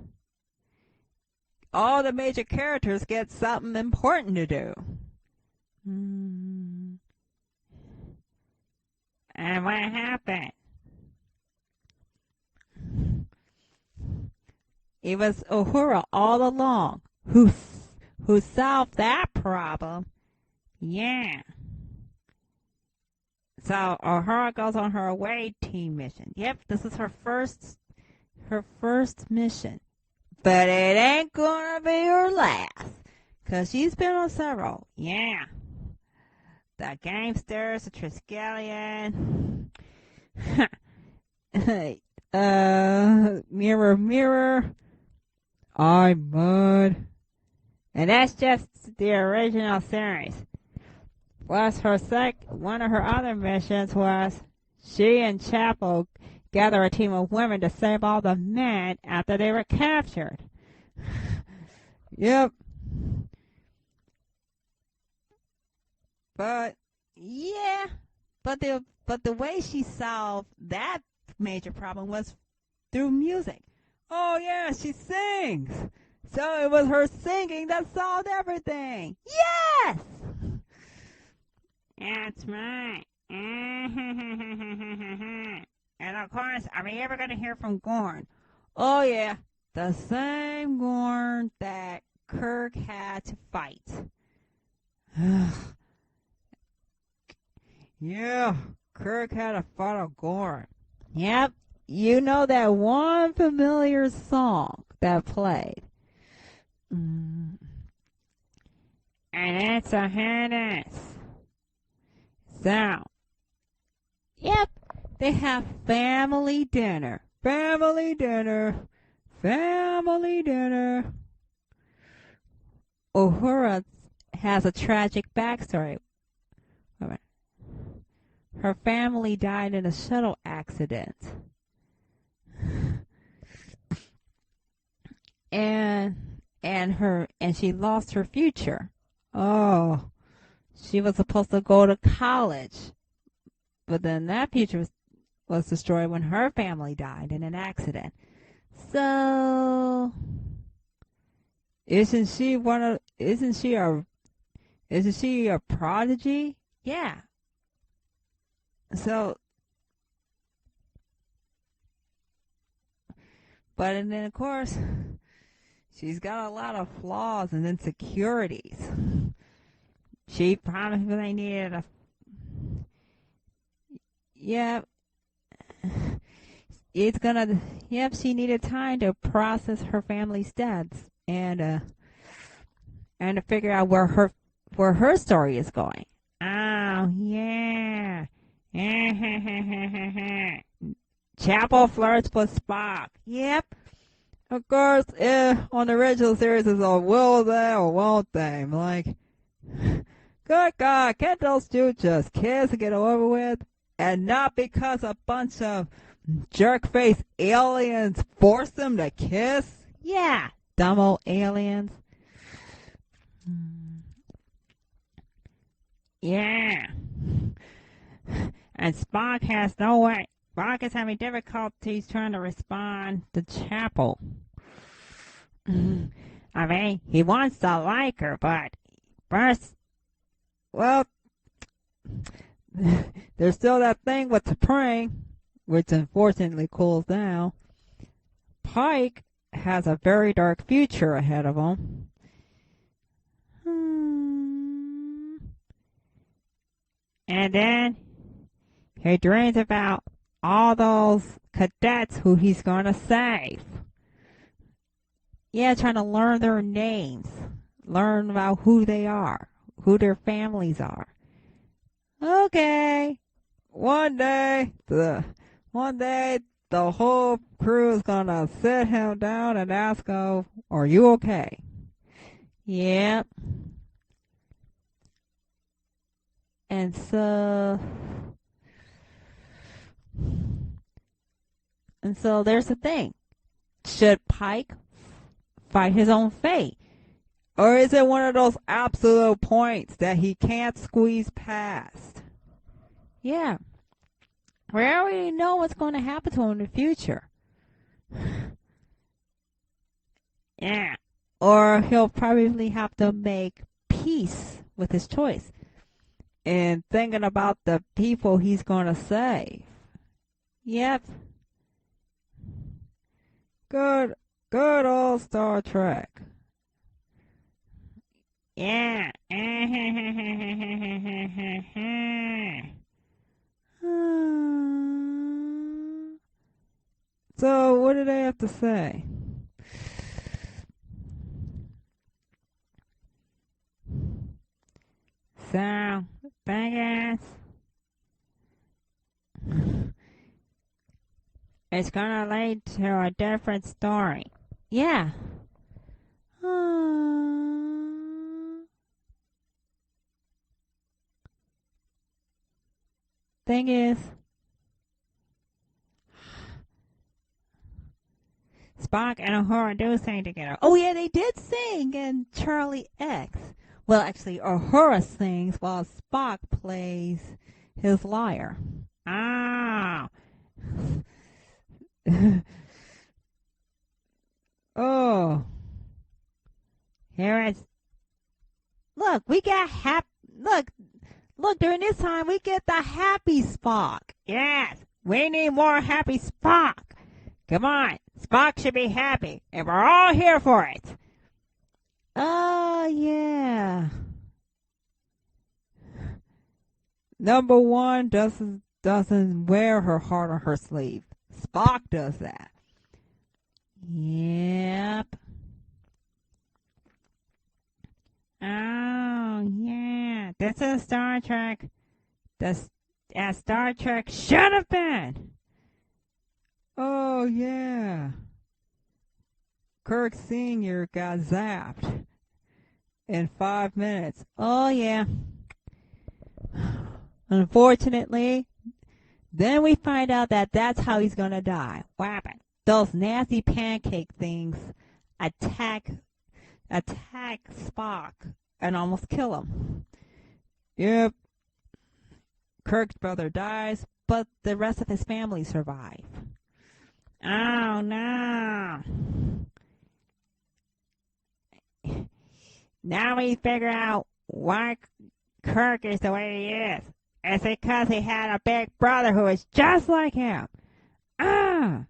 All the major characters get something important to do. And what happened? It was Uhura all along who solved that problem. Yeah. So Uhura goes on her away team mission. Yep, this is her first mission. But it ain't gonna be her last. 'Cause she's been on several. Yeah. The Gamesters, the Triskelion. Mirror, mirror. I'm Mud. And that's just the original series. Plus, one of her other missions was she and Chapel gather a team of women to save all the men after they were captured. Yep. But yeah, but the way she solved that major problem was through music. Oh, yeah, she sings. So it was her singing that solved everything. Yes! That's right. And of course, are we ever going to hear from Gorn? Oh, yeah, the same Gorn that Kirk had to fight. Yeah, Kirk had to fight a Gorn. Yep, you know that one familiar song that played. And it's a harness. So, yep, they have family dinner. Family dinner. Family dinner. Uhura has a tragic backstory. Her family died in a shuttle accident. And she lost her future. Oh, she was supposed to go to college, but then that future was destroyed when her family died in an accident. So, isn't she a prodigy? Yeah. So, but and then of course, she's got a lot of flaws and insecurities. She promised me they needed a. Yep. It's gonna. Yep. She needed time to process her family's deaths and to figure out where her story is going. Oh yeah. Chapel flirts with Spock. Yep. Of course, on the original series, it's a will they or won't they? I'm like, good God, can't those two just kiss and get over with? And not because a bunch of jerk-faced aliens force them to kiss? Yeah, dumb old aliens. Yeah. And Spock has no way. Spock is having difficulties trying to respond to Chapel. I mean, he wants to like her, but first, well, there's still that thing with the praying, which unfortunately cools down. Pike has a very dark future ahead of him. And then he dreams about all those cadets who he's going to save. Yeah, trying to learn their names, learn about who they are, who their families are. Okay, one day the whole crew is going to sit him down and ask him, "Are you okay?" Yep. And so there's the thing. Should Pike fight his own fate? Or is it one of those absolute points that he can't squeeze past? Yeah. We already know what's going to happen to him in the future. Yeah. Or he'll probably have to make peace with his choice and thinking about the people he's going to save. Yep. Good old Star Trek. Yeah. So, what do they have to say? So, thing is, it's gonna lead to a different story. Yeah. Thing is, Spock and Uhura do sing together. Oh yeah, they did sing in Charlie X. Well, actually, Uhura sings while Spock plays his lyre. Ah. Oh. Here it's. Look, we got Look, during this time, we get the happy Spock. Yes, we need more happy Spock. Come on, Spock should be happy, and we're all here for it. Oh, yeah. Number one doesn't wear her heart on her sleeve. Spock does that. Yep. Oh. This is Star Trek. As Star Trek should have been. Oh, yeah. Kirk Sr. got zapped in 5 minutes. Oh, yeah. Unfortunately, then we find out that that's how he's going to die. What happened? Those nasty pancake things attack Spock and almost kill him. Yep. Kirk's brother dies, but the rest of his family survive. Oh, no. Now we figure out why Kirk is the way he is. It's because he had a big brother who is just like him. Ah!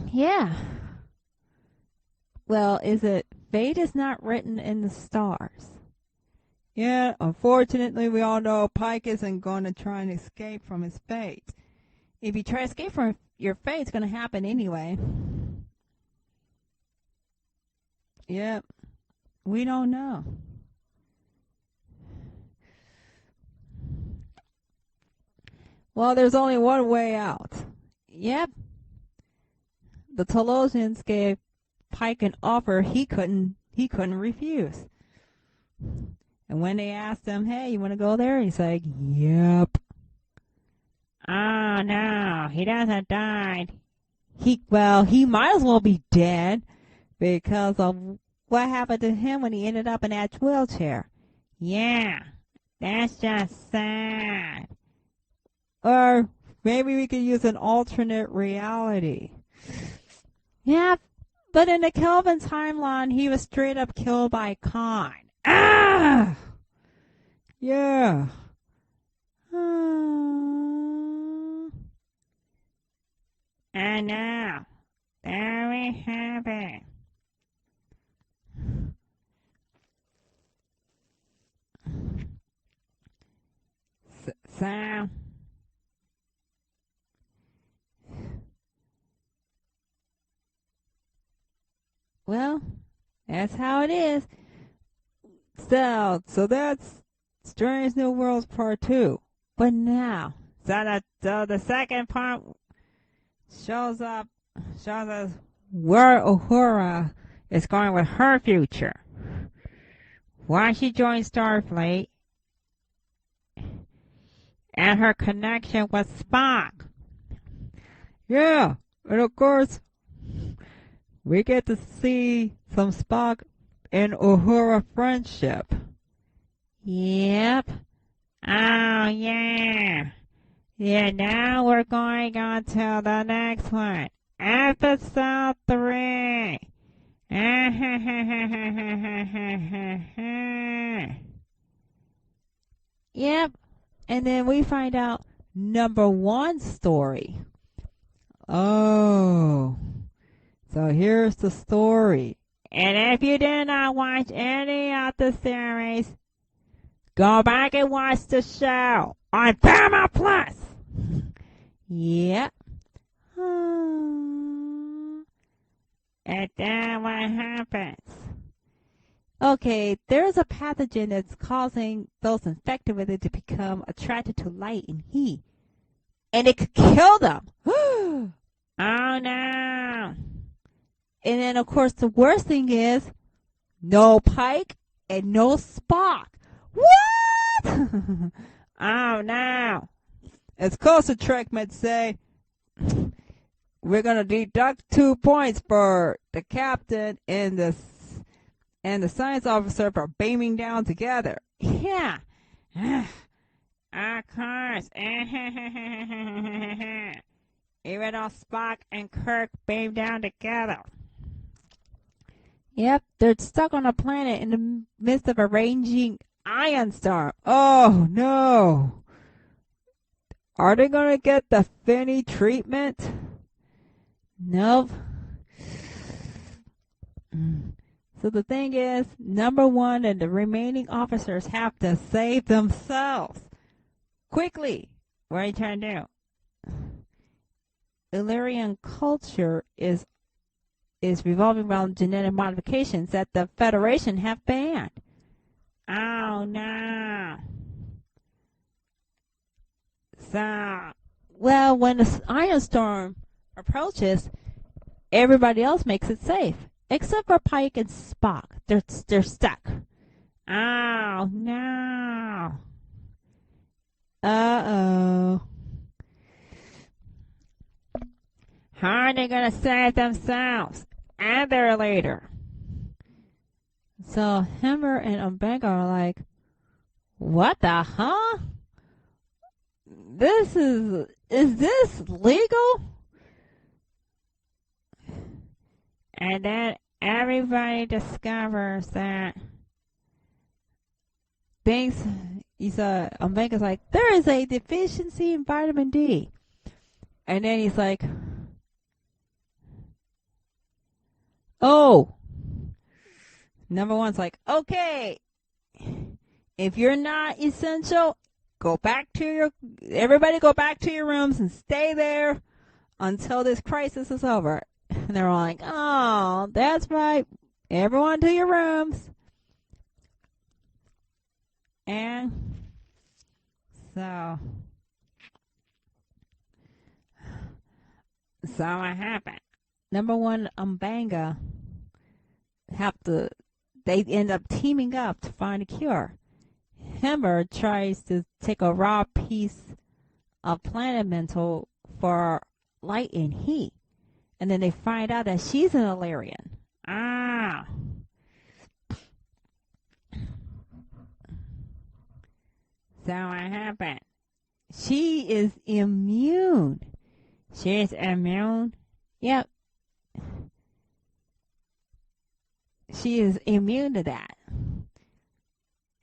Yeah. Well, is it fate is not written in the stars? Yeah, unfortunately, we all know Pike isn't going to try and escape from his fate. If you try to escape from your fate, it's going to happen anyway. Yep. We don't know. Well, there's only one way out. Yep. The Tolosians gave Pike an offer he couldn't refuse. And when they asked him, hey, you want to go there? He's like, yep. Oh, no, he doesn't die. He might as well be dead because of what happened to him when he ended up in that wheelchair. Yeah, that's just sad. Or maybe we could use an alternate reality. Yeah, but in the Kelvin timeline, he was straight up killed by Khan. Ah! Yeah. And now, there we have it. So, well, that's how it is. So that's Strange New Worlds Part 2. But now, so the second part shows us where Uhura is going with her future. Why she joined Starfleet and her connection with Spock. Yeah, and of course, we get to see some Spock and Uhura friendship. Yep. Oh, yeah. Yeah, now we're going on to the next one. Episode 3. Yep. And then we find out number 1 story. Oh. So here's the story. And if you did not watch any of the series, go back and watch the show on Paramount Plus. Yep. And then what happens? Okay, there's a pathogen that's causing those infected with it to become attracted to light and heat. And it could kill them. Oh, no. And then, of course, the worst thing is no Pike and no Spock. What? Oh, no. As Costa Trek might say, we're going to deduct 2 points for the captain and the science officer for beaming down together. Yeah. Of course. Even though Spock and Kirk beam down together. Yep, they're stuck on a planet in the midst of a raging ion storm. Oh, no. Are they going to get the Finney treatment? Nope. So the thing is, number 1 and the remaining officers have to save themselves. Quickly. What are you trying to do? Illyrian culture is revolving around genetic modifications that the Federation have banned. Oh no. So, well, when the iron storm approaches, everybody else makes it safe, except for Pike and Spock. They're stuck. Oh no. Uh-oh. How are they gonna save themselves and their leader? So Hammer and Umbenga are like, what the huh? Is this legal? And then everybody discovers that Umbenga's like, there is a deficiency in vitamin D. And then he's like, oh. Number one's like, okay, if you're not essential, everybody go back to your rooms and stay there until this crisis is over. And they're all like, oh, that's right. Everyone to your rooms. And so what happened? Number one, Umbenga they end up teaming up to find a cure. Hammer tries to take a raw piece of planet mental for light and heat. And then they find out that she's an Illyrian. Ah. So what happened? She is immune. She's immune? Yep. She is immune to that.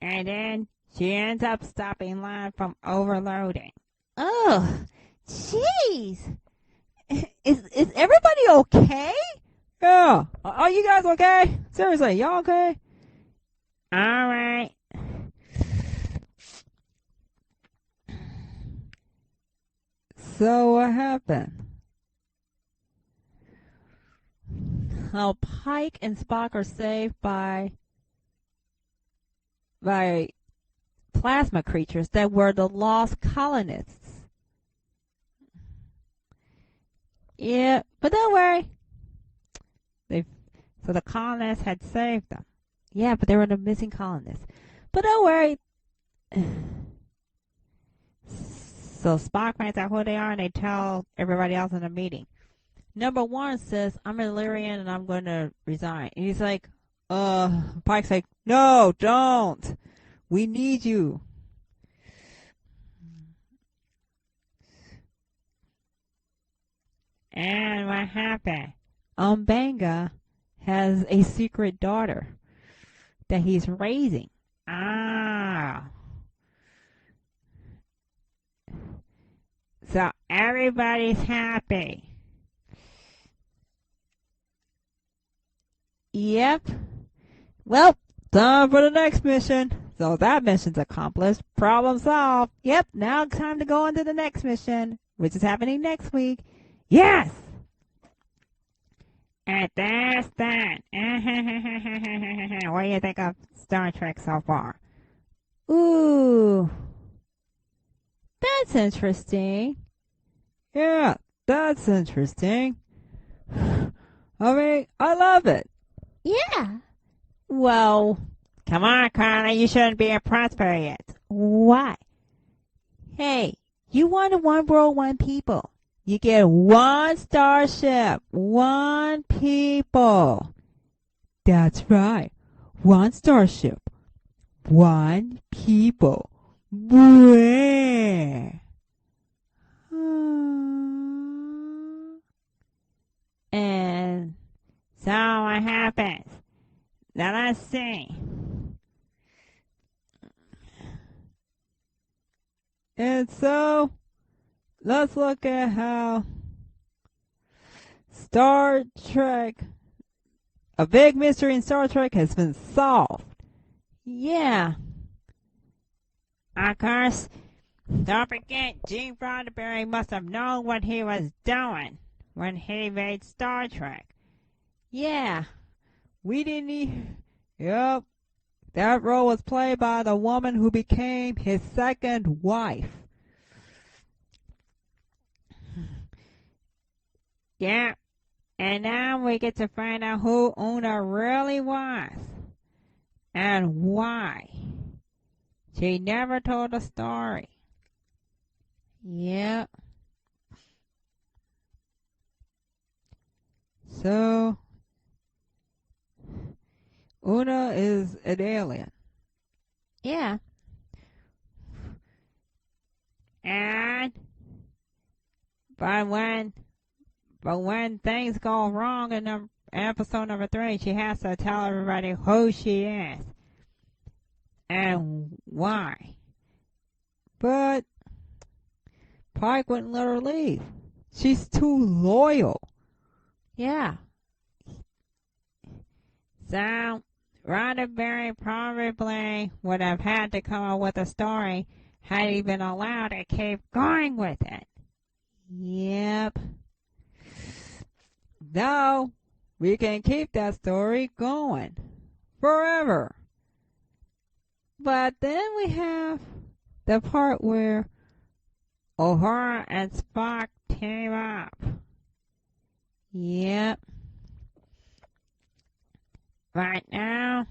And then she ends up stopping life from overloading. Oh, jeez. Is everybody okay? Yeah. Are you guys okay? Seriously, y'all okay? All right. So what happened? How Pike and Spock are saved by plasma creatures that were the lost colonists. Yeah, but don't worry. So the colonists had saved them. Yeah, but they were the missing colonists. But don't worry. So Spock finds out who they are and they tell everybody else in the meeting. Number one says, I'm an Illyrian and I'm going to resign. And he's like, Pike's like, no, don't. We need you. And what happened? Umbenga has a secret daughter that he's raising. Ah. So everybody's happy. Yep. Well, time for the next mission. So that mission's accomplished. Problem solved. Yep, now time to go on to the next mission, which is happening next week. Yes! And that's that. What do you think of Star Trek so far? Ooh. That's interesting. Yeah, that's interesting. I mean, I love it. Yeah. Well, come on, Karli. You shouldn't be impressed by it. Why? Hey, you wanted one world, one people. You get one starship, one people. That's right. One starship, one people. Bleh. And so what happens? Now let's see. And so let's look at how Star Trek, a big mystery in Star Trek has been solved. Yeah. Of course, don't forget Gene Roddenberry must have known what he was doing when he made Star Trek. Yeah. We didn't Yep. That role was played by the woman who became his second wife. Yeah, and now we get to find out who Una really was and why. She never told a story. Yeah. So, Una is an alien. Yeah. And, but when things go wrong in episode number 3, she has to tell everybody who she is and why. But Pike wouldn't let her leave. She's too loyal. Yeah. So, Roddenberry probably would have had to come up with a story had he been allowed to keep going with it. Yep. Now, we can keep that story going forever. But then we have the part where Uhura and Spock team up. Yep. Right now,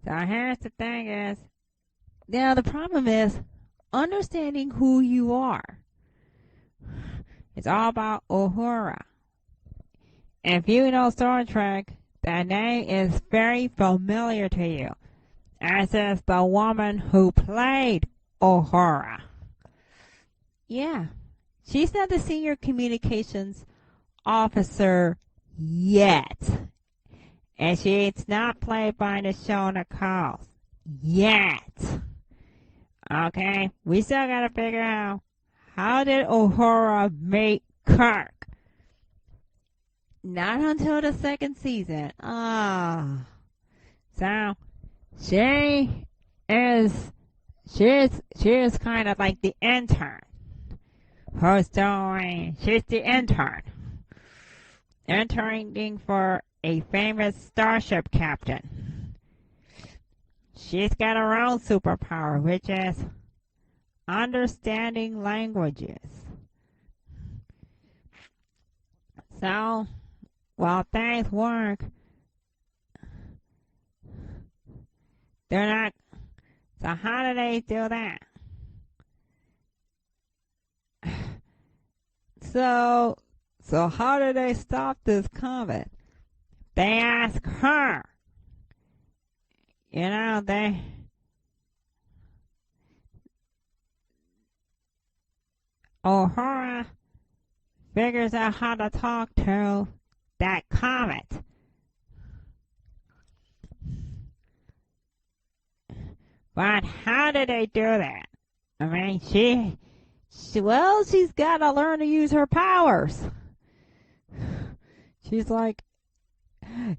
so here's the thing is, now the problem is understanding who you are. It's all about Uhura. If you know Star Trek, that name is very familiar to you, as is the woman who played Uhura. Yeah. She's not the senior communications officer yet. And she's not played by Nashona Coles yet. Okay? We still gotta figure out, how did Uhura meet Kirk? Not until the second season. So, she is kind of like the intern. She's the intern. Interning for a famous starship captain. She's got her own superpower, which is understanding languages. So, while things work, they're not. So how do they do that? So how do they stop this comet? They ask her. You know, Uhura figures out how to talk to that comet. But how did they do that? I mean, she's got to learn to use her powers. She's like,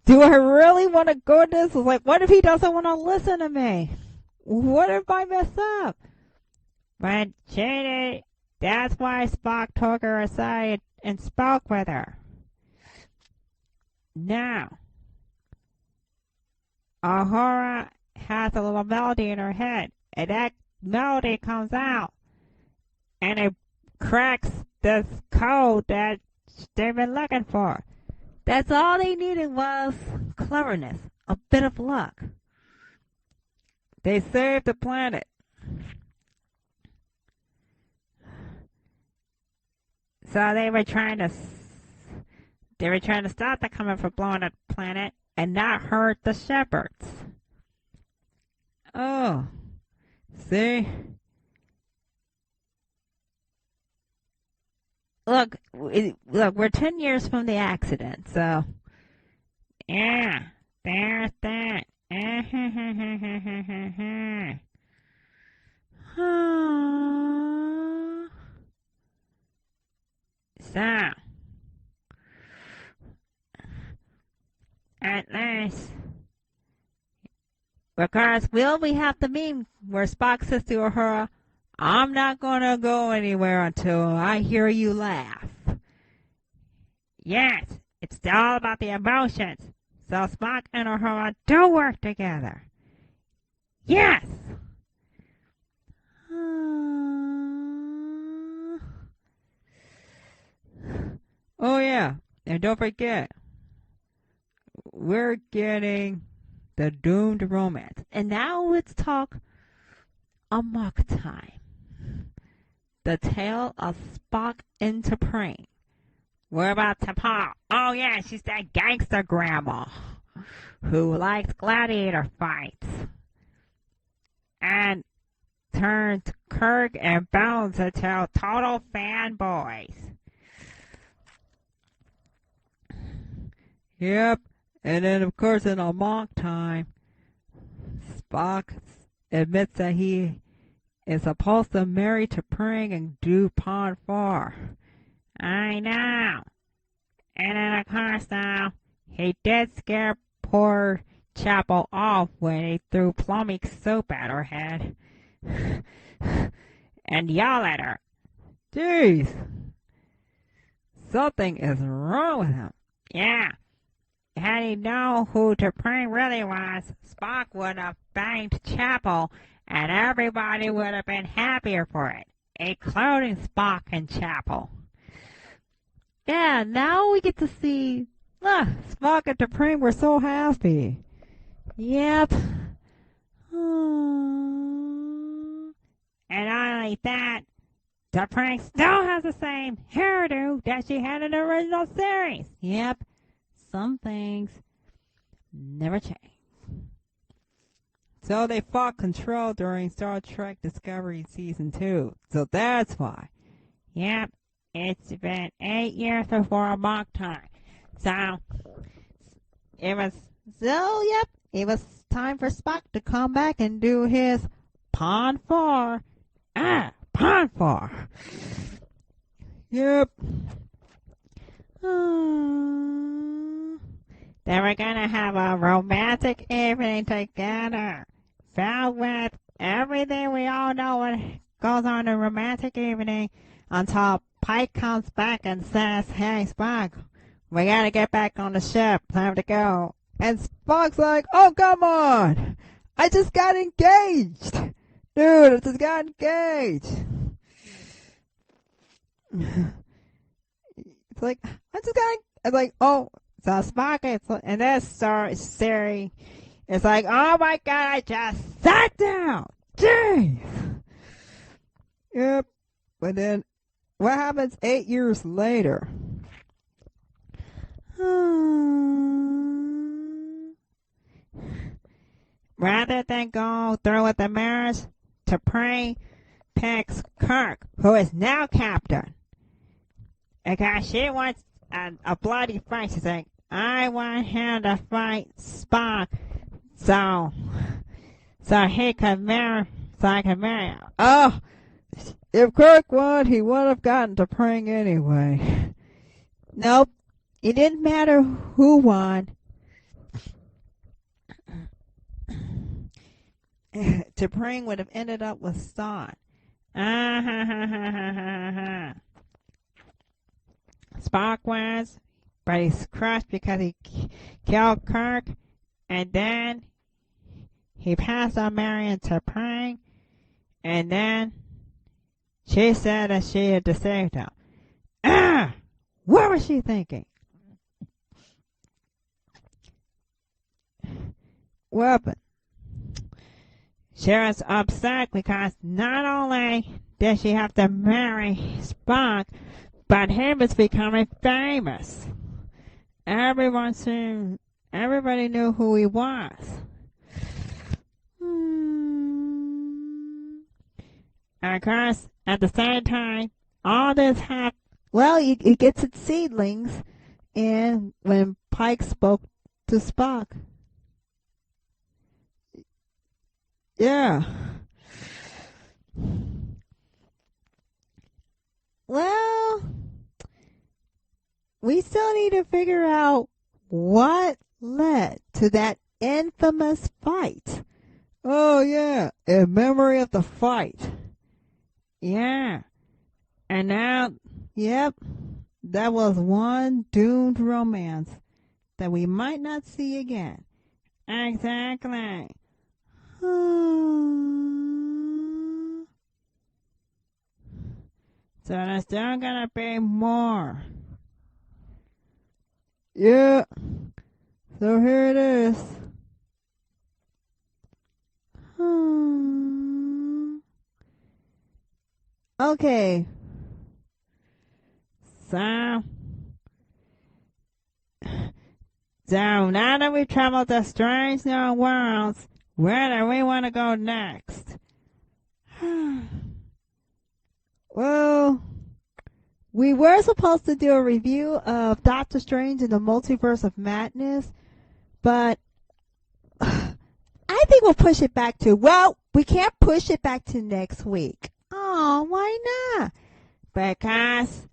do I really want to go to this? It's like, what if he doesn't want to listen to me? What if I mess up? But she did. That's why Spock took her aside and spoke with her. Now, Uhura has a little melody in her head, and that melody comes out, and it cracks this code that they've been looking for. That's all they needed was cleverness, a bit of luck. They saved the planet. So they were trying to stop the comet from blowing up the planet and not hurt the shepherds. Oh, see? Look, we're 10 years from the accident, so yeah, there's that. So, at least, because will we have the meme where Spock says to Uhura, I'm not going to go anywhere until I hear you laugh. Yes, it's all about the emotions. So Spock and Uhura do work together. Yes! Oh yeah, and don't forget, we're getting the doomed romance. And now let's talk amok time. The tale of Spock into praying. We're about to Paul. Oh yeah, she's that gangster grandma who likes gladiator fights. And turns Kirk and Bones into total fanboys. Yep, and then of course in a mock time, Spock admits that he is supposed to marry to Pring and do Pon farr. I know. And then of course now, he did scare poor Chapel off when he threw plummy soup at her head. And yell at her. Jeez. Something is wrong with him. Yeah. Had he known who T'Pring really was, Spock would have banged Chapel, and everybody would have been happier for it, including Spock and Chapel. Yeah, now we get to see, Spock and T'Pring were so happy. yep. And not only that, T'Pring still has the same hairdo that she had in the original series. Yep. Some things never change. So they fought Control during Star Trek Discovery Season 2. So that's why. Yep, it's been 8 years before a mock time. So, it was time for Spock to come back and do his Pon farr. Pon farr. Yep. They were gonna have a romantic evening together, filled with everything we all know what goes on in a romantic evening, until Pike comes back and says, "Hey Spock, we gotta get back on the ship, time to go." And Spock's like, "Oh come on, I just got engaged, dude, I just got engaged." It's like, it's like, oh. So Spock in this series, it's like, oh my god, I just sat down. Jeez. Yep. But then, what happens 8 years later? Rather than go through with the marriage, T'Pring picks Kirk, who is now captain. Because she wants a bloody fight. She's like, I want him to fight Spock, so he can marry, so I can marry him. Oh, if Kirk won, he would have gotten T'Pring anyway. Nope. It didn't matter who won. T'Pring would have ended up with Stan. Spock wins, but he's crushed because he killed Kirk, and then he passed on marrying T'Pring, and then she said that she had deceived him. What was she thinking? Well, but she was upset because not only did she have to marry Spock, but he was becoming famous. Everybody knew who he was. And of course, at the same time, all this happened. Well, it gets its seedlings in when Pike spoke to Spock. Yeah. Well, we still need to figure out what led to that infamous fight. Oh, yeah. In memory of the fight. Yeah. And now, Yep. that was one doomed romance that we might not see again. Exactly. So there's still gonna be more. Yeah. So here it is. Okay. So now that we've traveled to strange new worlds, where do we want to go next? Well, we were supposed to do a review of Doctor Strange in the Multiverse of Madness, but I think we'll push it back to, well, we can't push it back to next week. Oh, why not? Because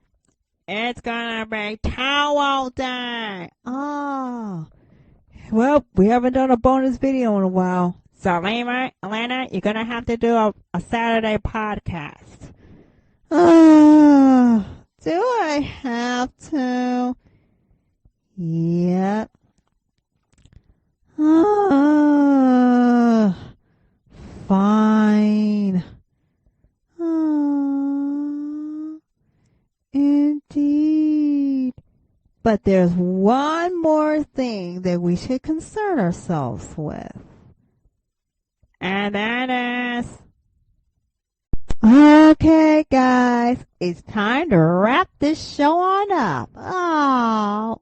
it's gonna be Towel Day. Oh. Well, we haven't done a bonus video in a while. So, Leroy, Elena, you're gonna have to do a Saturday podcast. Do I have to? Yep. Fine. Indeed. But there's one more thing that we should concern ourselves with. And that is... Okay, guys. It's time to wrap this show on up. Oh.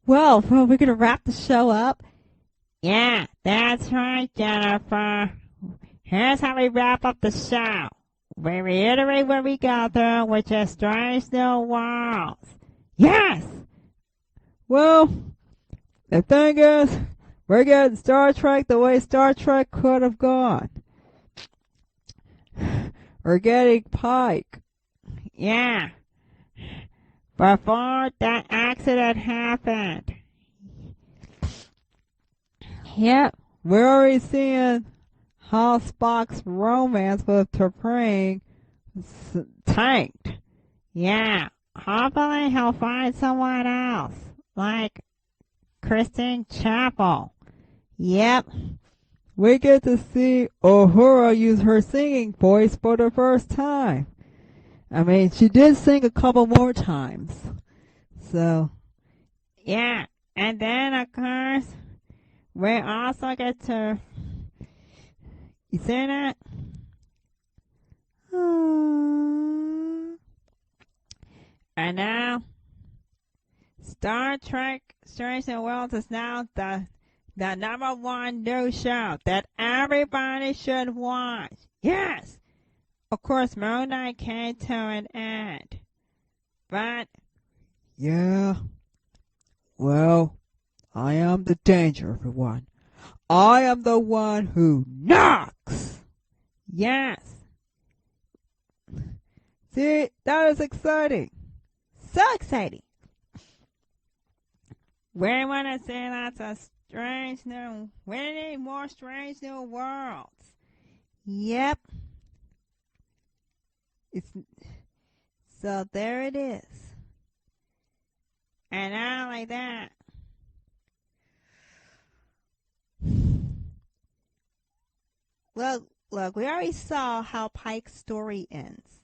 Well, we're going to wrap the show up? Yeah, that's right, Jennifer. Here's how we wrap up the show. We reiterate what we got through, which is strange new worlds. Yes! Well, the thing is, we're getting Star Trek the way Star Trek could have gone. We're getting Pike. Yeah. Before that accident happened. Yep. We're already seeing how Spock's romance with T'Pring tanked. Yeah. Hopefully he'll find someone else. Like Christine Chapel. Yep. We get to see Uhura use her singing voice for the first time. I mean, she did sing a couple more times. So, yeah. And then, of course, we also get to... You see that? And now, Star Trek Strange New Worlds is now the number one new show that everybody should watch. Yes! Of course, Moon Knight came to an end. But, yeah, well, I am the danger, everyone. I am the one who knocks. Yes. See, that is exciting. So exciting. We want to see lots of we need more strange new worlds. Yep. So there it is. And not only that. Look, we already saw how Pike's story ends.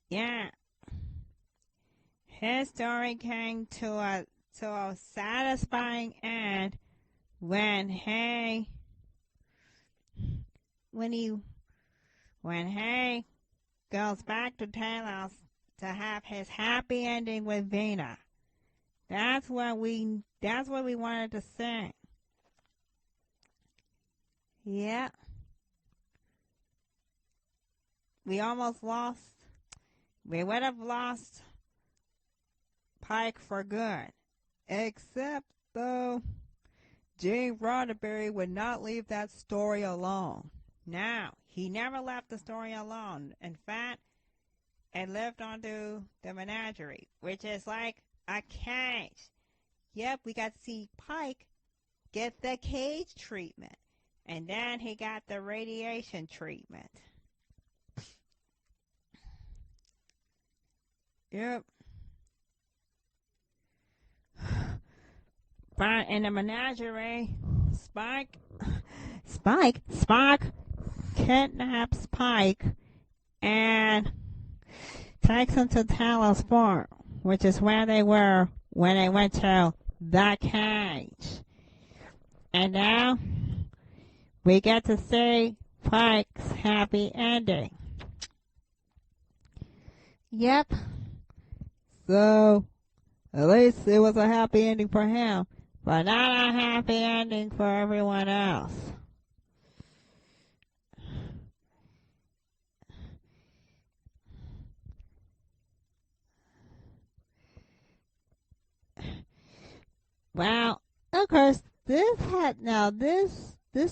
Yeah. His story came to a satisfying end when he goes back to Talos to have his happy ending with Vina. That's what we wanted to see. Yeah. We would have lost Pike for good. Except, though, Gene Roddenberry would not leave that story alone. No, he never left the story alone. In fact, it lived onto the menagerie, which is like a cage. Yep, we got to see Pike get the cage treatment. And then he got the radiation treatment. Yep. But in the menagerie, Spike kidnaps Pike and takes him to Talos Farm, which is where they were when they went to the cage. And now we get to see Pike's happy ending. Yep. So, at least it was a happy ending for him, but not a happy ending for everyone else. Well, of course, this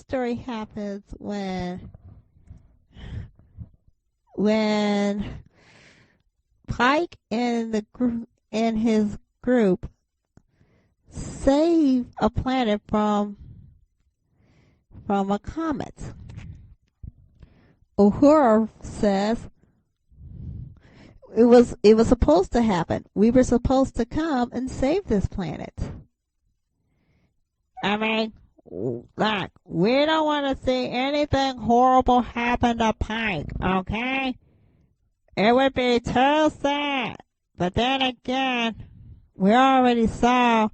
story happens when Pike and his group save a planet from a comet. Uhura says it was supposed to happen. We were supposed to come and save this planet. I mean, look, we don't want to see anything horrible happen to Pike, okay? It would be too sad. But then again, we already saw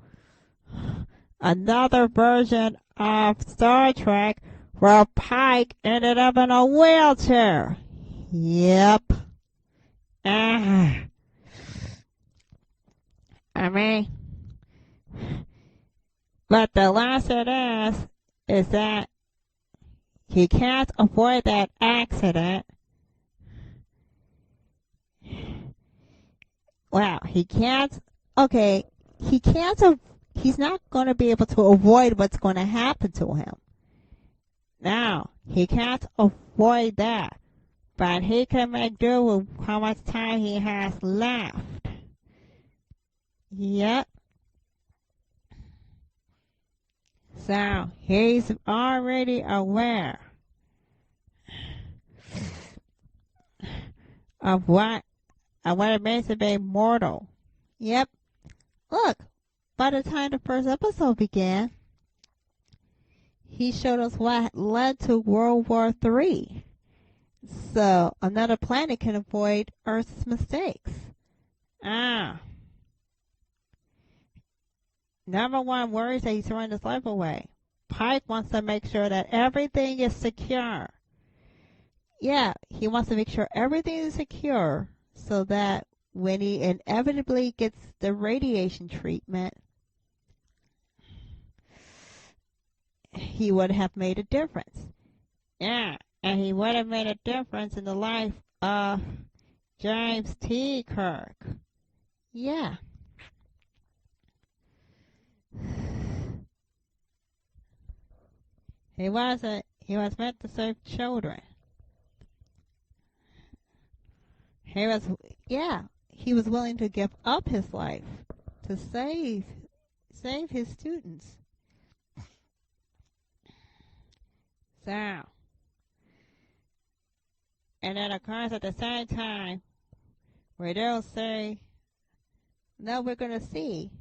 another version of Star Trek where Pike ended up in a wheelchair. Yep. I mean, but the lesson is that he can't avoid that accident. Well, he can't. Okay, he's not going to be able to avoid what's going to happen to him. No, he can't avoid that. But he can make do with how much time he has left. Yep. So, he's already aware of what it means to be mortal. Yep. Look, by the time the first episode began, he showed us what led to World War III. So, another planet can avoid Earth's mistakes. Ah. Number one worries that he's throwing his life away. Pike wants to make sure that everything is secure. Yeah, he wants to make sure everything is secure so that when he inevitably gets the radiation treatment, he would have made a difference. Yeah, and he would have made a difference in the life of James T. Kirk. Yeah. He was meant to save children. He was willing to give up his life to save his students. So, and then of course at the same time, we don't say, now we're going to see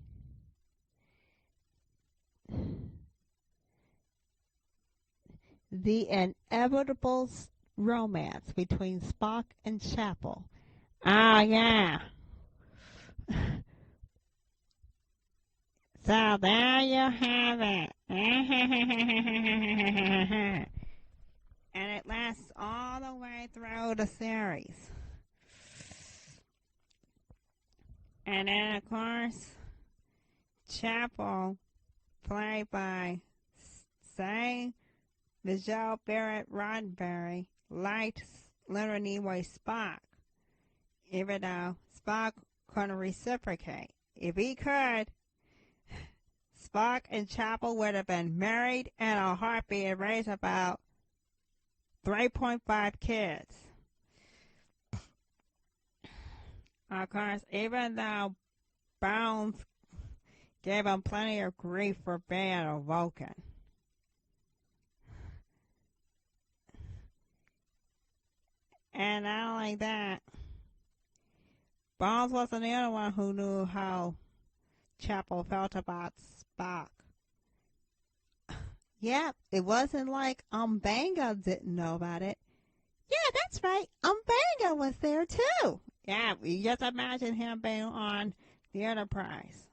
the inevitable romance between Spock and Chapel. Oh, yeah. So there you have it. And it lasts all the way through the series. And then, of course, Chapel, played by Say Michelle Barrett Roddenberry, liked Leonard Nimoy's Spock, even though Spock couldn't reciprocate. If he could, Spock and Chapel would have been married in a heartbeat and raised about 3.5 kids. Of course, even though Bones gave him plenty of grief for being a Vulcan. And not only that, Bones wasn't the only one who knew how Chapel felt about Spock. Yep, it wasn't like Bango didn't know about it. Yeah, that's right. Bango was there too. Yeah, you just imagine him being on the Enterprise.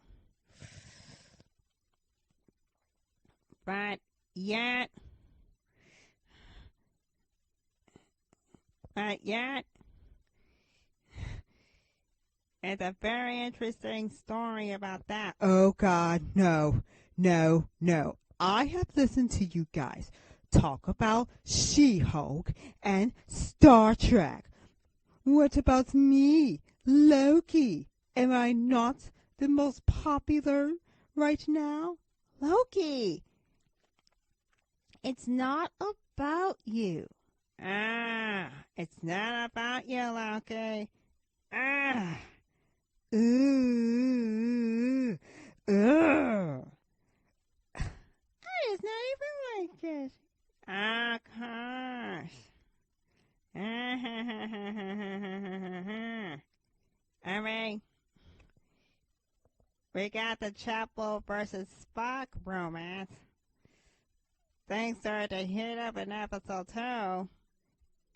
But yet, it's a very interesting story about that. Oh, God, no, no, no. I have listened to you guys talk about She-Hulk and Star Trek. What about me, Loki? Am I not the most popular right now? Loki, it's not about you. It's not about you, Loki. Ooh, ugh. It's not even like this. Of course. I mean, we got the Chapel versus Spock romance. Things started to heat up in episode 2.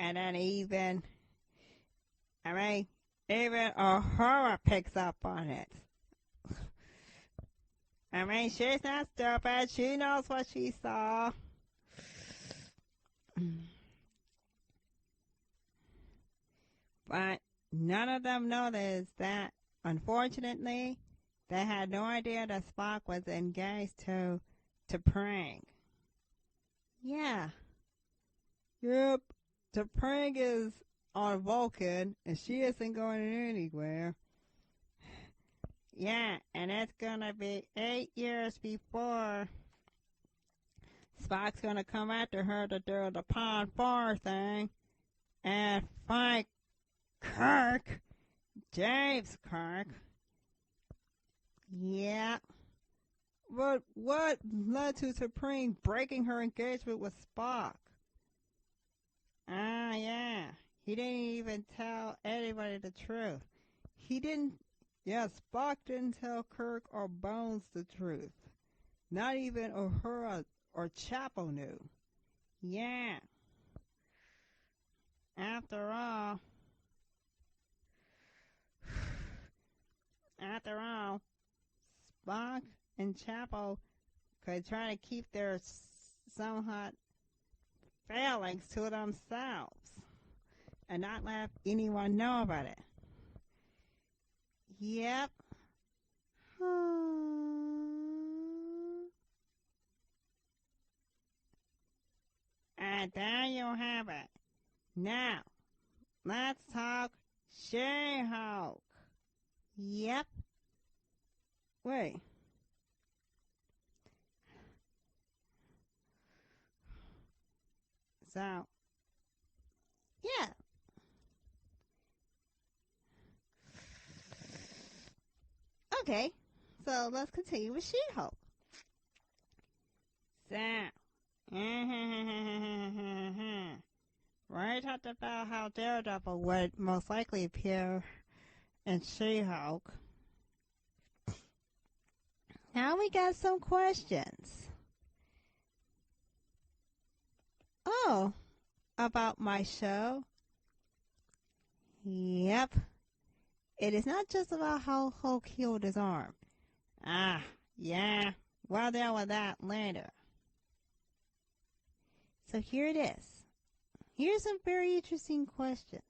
And then even Uhura picks up on it. I mean, she's not stupid. She knows what she saw. But none of them noticed that, unfortunately, they had no idea that Spock was engaged to Prang. Yeah. Yep, Prang is on Vulcan, and she isn't going anywhere. Yeah, and it's gonna be 8 years before Spock's gonna come after her to do the Pond 4 thing and fight Kirk, James Kirk. Yeah. But what led to Supreme breaking her engagement with Spock? Yeah. He didn't even tell anybody the truth. Spock didn't tell Kirk or Bones the truth. Not even Uhura or Chapel knew. Yeah. After all, Spock and Chapel could try to keep their somewhat failings to themselves and not let anyone know about it. Yep. And there you have it. Now, let's talk She-Hulk. Yep. Wait. So, Yeah. Okay. So let's continue with She-Hulk. we talked about how Daredevil would most likely appear in She-Hulk. Now we got some questions. Oh, about my show? Yep. It is not just about how Hulk healed his arm. Yeah. We'll deal with that later. So here it is. Here's some very interesting questions.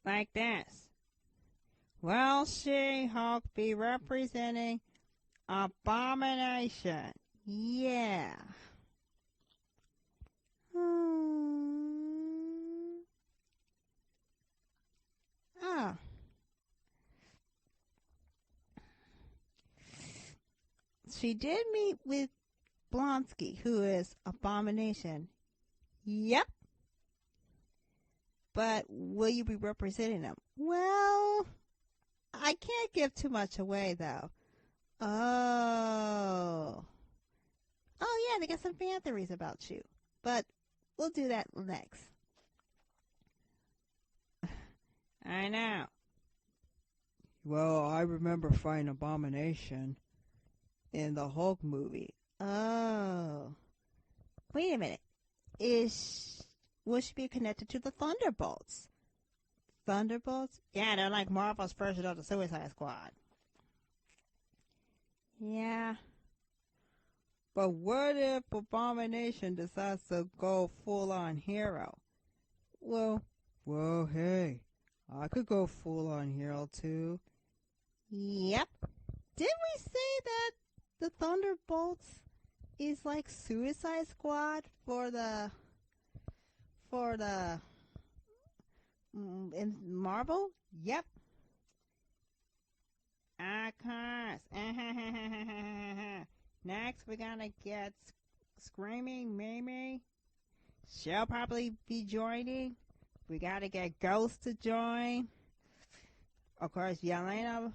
Like this. Will She-Hulk be representing Abomination? Yeah. Oh. She did meet with Blonsky, who is Abomination. Yep. But will you be representing him? Well, I can't give too much away, though. Oh, yeah, they got some fan theories about you. But we'll do that next. I know. Well, I remember fighting Abomination. in the Hulk movie. Oh. Wait a minute. Will she be connected to the Thunderbolts? Thunderbolts? Yeah, they're like Marvel's version of the Suicide Squad. Yeah. But what if Abomination decides to go full-on hero? Well, hey, I could go full-on hero too. Yep. Did we say that the Thunderbolts is like Suicide Squad for the in Marvel? Yep. Of course. Next, we're gonna get Screaming Mimi. She'll probably be joining. We gotta get Ghost to join. Of course, Yelena,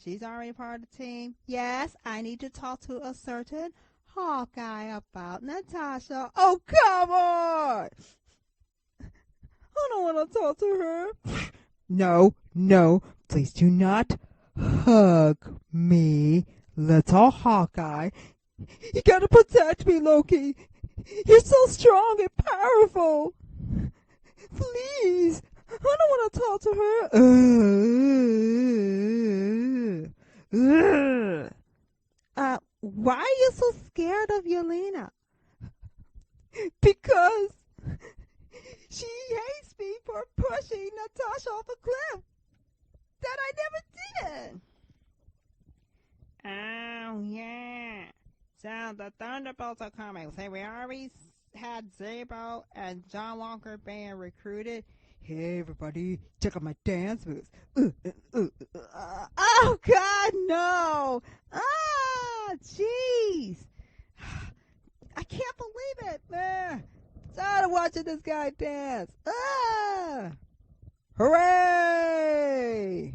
she's already part of the team. Yes, I need to talk to a certain Hawkeye about Natasha. Oh, come on! I don't want to talk to her. No, please do not hug me, little Hawkeye. You gotta protect me, Loki. You're so strong and powerful. Please, I don't want to talk to her. Why are you so scared of Yelena? Because she hates me for pushing Natasha off a cliff that I never did. Oh, yeah. So the Thunderbolts are coming. So we already had Zabo and John Walker being recruited. Hey, everybody, check out my dance moves. Oh, God, no. Ah, jeez. I can't believe it. Tired of watching this guy dance. Hooray!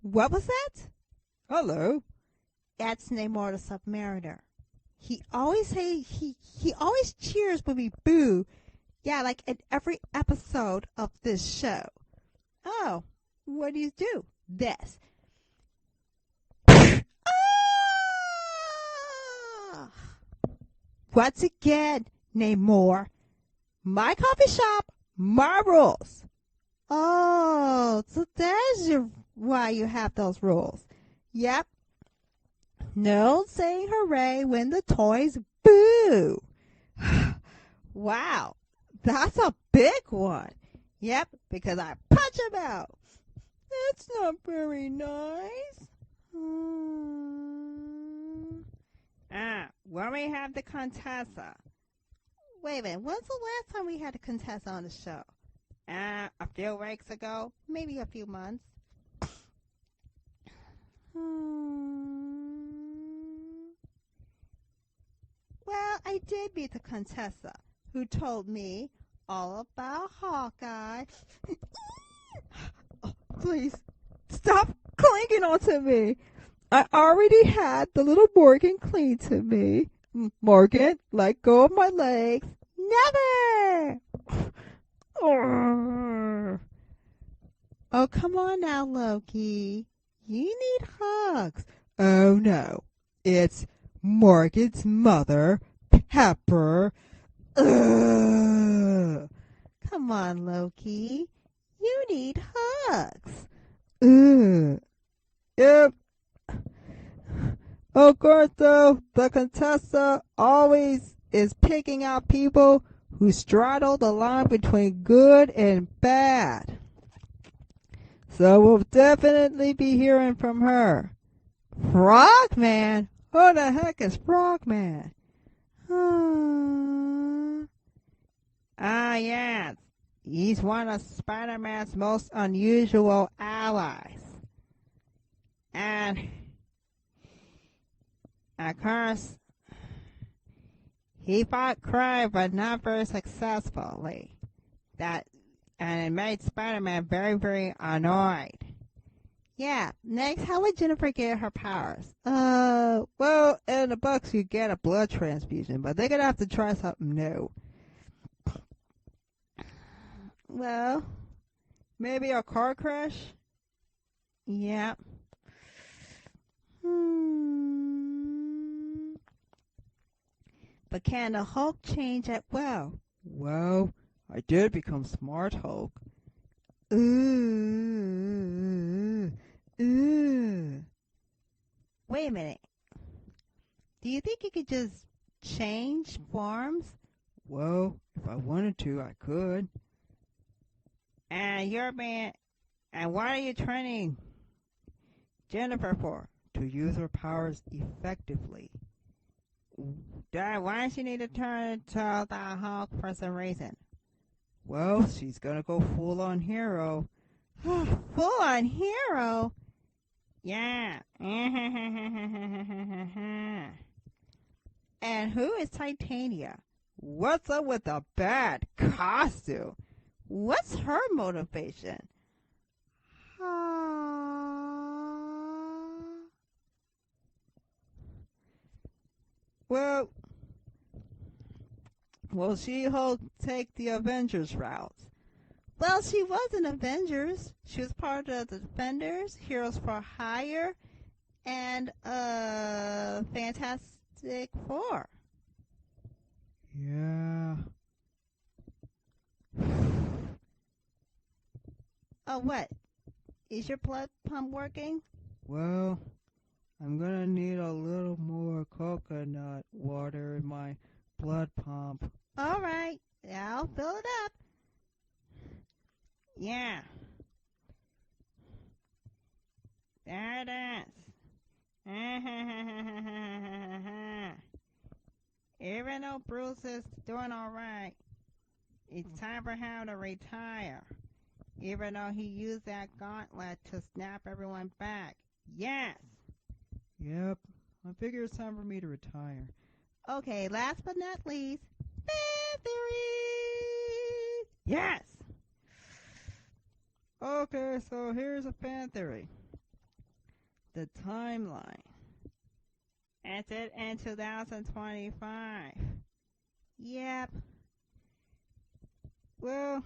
What was that? Hello. That's Namor the Submariner. He always cheers when we boo. Yeah, like in every episode of this show. Oh, what do you do? This. Ah! Once again, Namor. My coffee shop, my rules. Oh, so that's why you have those rules. Yep. No saying hooray when the toys boo. Wow, that's a big one. Yep, because I punch him out. That's not very nice. When we have the Contessa. Wait a minute, when's the last time we had a Contessa on the show? A few weeks ago, maybe a few months. Well, I did meet the Contessa, who told me all about Hawkeye. Oh, please, stop clinging onto me. I already had the little Morgan cling to me. Morgan, let go of my legs. Never! Oh, come on now, Loki. You need hugs. Oh, no. It's Morgan's mother, Pepper. Come on, Loki. You need hugs. Yep. Of course, though, the Contessa always is picking out people who straddle the line between good and bad. So we'll definitely be hearing from her. Frogman? Who the heck is Frogman? Yes. He's one of Spider-Man's most unusual allies. And, of course, he fought crime, but not very successfully. And it made Spider-Man very, very annoyed. Yeah. Next, how would Jennifer get her powers? Well, in the books you get a blood transfusion, but they're gonna have to try something new. Well, maybe a car crash? Yeah. But can the Hulk change at will? Well, I did become Smart Hulk. Ooh. Ooh. Wait a minute. Do you think you could just change forms? Well, if I wanted to, I could. And what are you training Jennifer for? To use her powers effectively. Dad, why does she need to turn into the Hulk for some reason? Well, she's gonna go full on hero. Full on hero? Yeah. And who is Titania? What's up with the bad costume? What's her motivation? Well, will She-Hulk take the Avengers route? Well, she was in Avengers. She was part of the Defenders, Heroes for Hire, and Fantastic Four. Yeah. Oh, what? Is your blood pump working? Well, I'm gonna need a little more coconut water in my blood pump. All right, I'll fill it up. Yeah. There it is. Even though Bruce is doing all right, it's time for him to retire. Even though he used that gauntlet to snap everyone back. Yes. Yep, I figure it's time for me to retire. Okay, last but not least, fan theories. Yes. Okay, so here's a fan theory. The timeline. Ended in 2025. Yep. Well,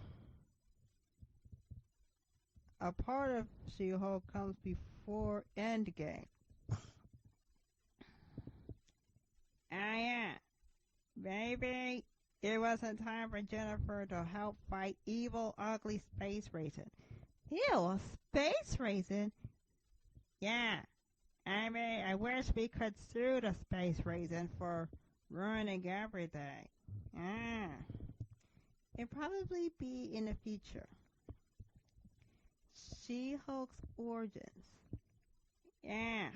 a part of She-Hulk comes before Endgame. Yeah. Maybe it wasn't time for Jennifer to help fight evil, ugly space racing. Ew, space racing? Yeah. I mean, I wish we could sue the space racing for ruining everything. It'd probably be in the future. She-Hulk's origins. Yeah.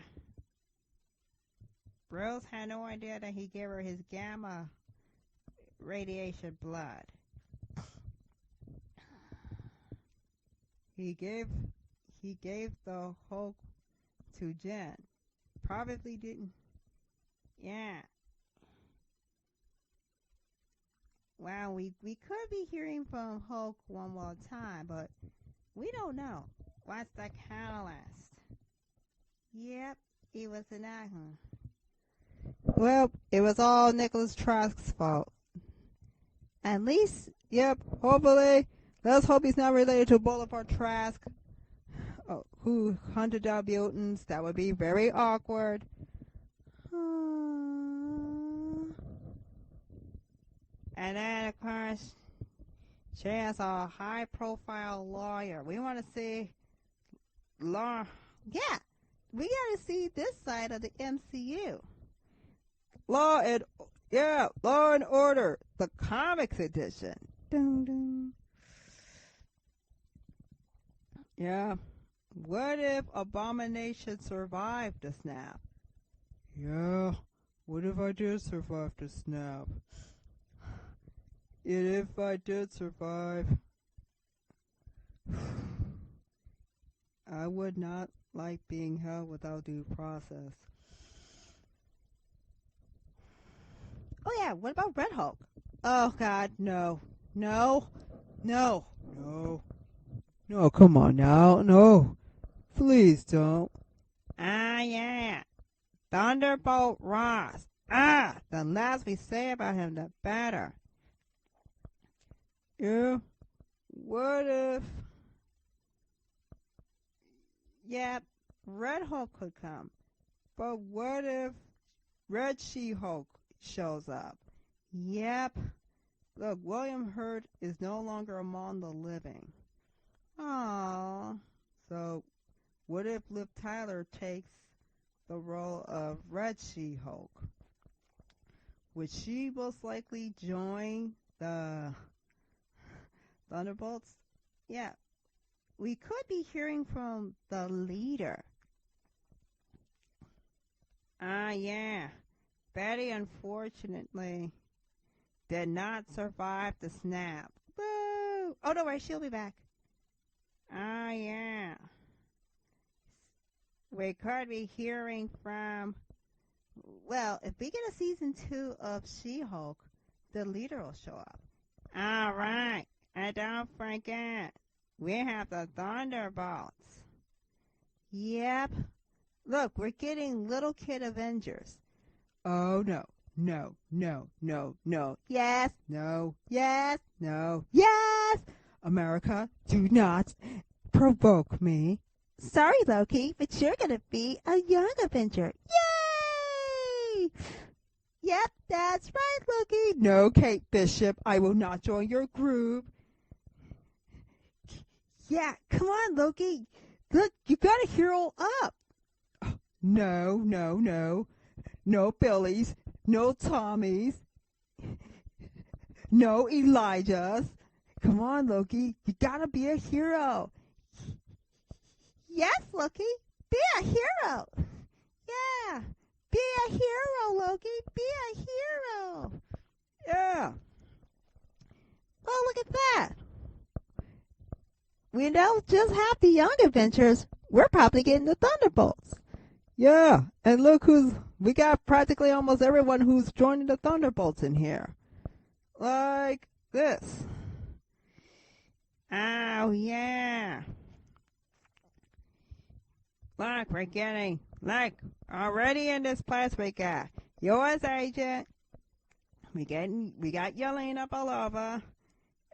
Bruce had no idea that he gave her his gamma radiation blood. He gave the Hulk to Jen. Probably didn't. Yeah. Well, we could be hearing from Hulk one more time, but we don't know. What's the catalyst? Yep, it was an accident. Well, it was all Nicholas Trask's fault. At least, Yep, hopefully. Let's hope he's not related to Boulevard Trask, who hunted down mutants. That would be very awkward. and then of course, she has a high-profile lawyer. We want to see law. Yeah, we got to see this side of the MCU. Law and Order, the comics edition. Dun, dun. Yeah. What if Abomination survived the snap? Yeah. What if I did survive the snap? And if I did survive, I would not like being held without due process. Oh yeah, what about Red Hulk? Oh, God, no. No. No. No. No, come on now. No. Please don't. Yeah. Thunderbolt Ross. The less we say about him, the better. Yeah. What if... Yep, Red Hulk could come. But what if Red She-Hulk shows up? Yep. Look, William Hurt is no longer among the living. Aww. So, what if Liv Tyler takes the role of Red She-Hulk? Would she most likely join the Thunderbolts? Yeah. We could be hearing from the leader. Yeah. Betty, unfortunately, did not survive the snap. Boo! Oh, don't worry, she'll be back. Yeah. We could be hearing from... Well, if we get a season 2 of She-Hulk, the leader will show up. All right. And don't forget, we have the Thunderbolts. Yep. Look, we're getting Little Kid Avengers. Oh, no. No, no, no, no. Yes. No. Yes. No. Yes. America, do not provoke me. Sorry, Loki, but you're going to be a young Avenger. Yay! Yep, that's right, Loki. No, Kate Bishop, I will not join your group. Yeah, come on, Loki. Look, you got to hero up. No, no, no. No Billies. No Tommies. No Elijahs. Come on, Loki. You got to be a hero. Yes, Loki. Be a hero. Yeah. Be a hero, Loki. Be a hero. Yeah. Well, look at that. We don't just have the Young Avengers. We're probably getting the Thunderbolts. Yeah, and look we got practically almost everyone who's joining the Thunderbolts in here. Like this. Oh, yeah. Look, we're getting, already in this place we got U.S. Agent, we got Yelena Belova,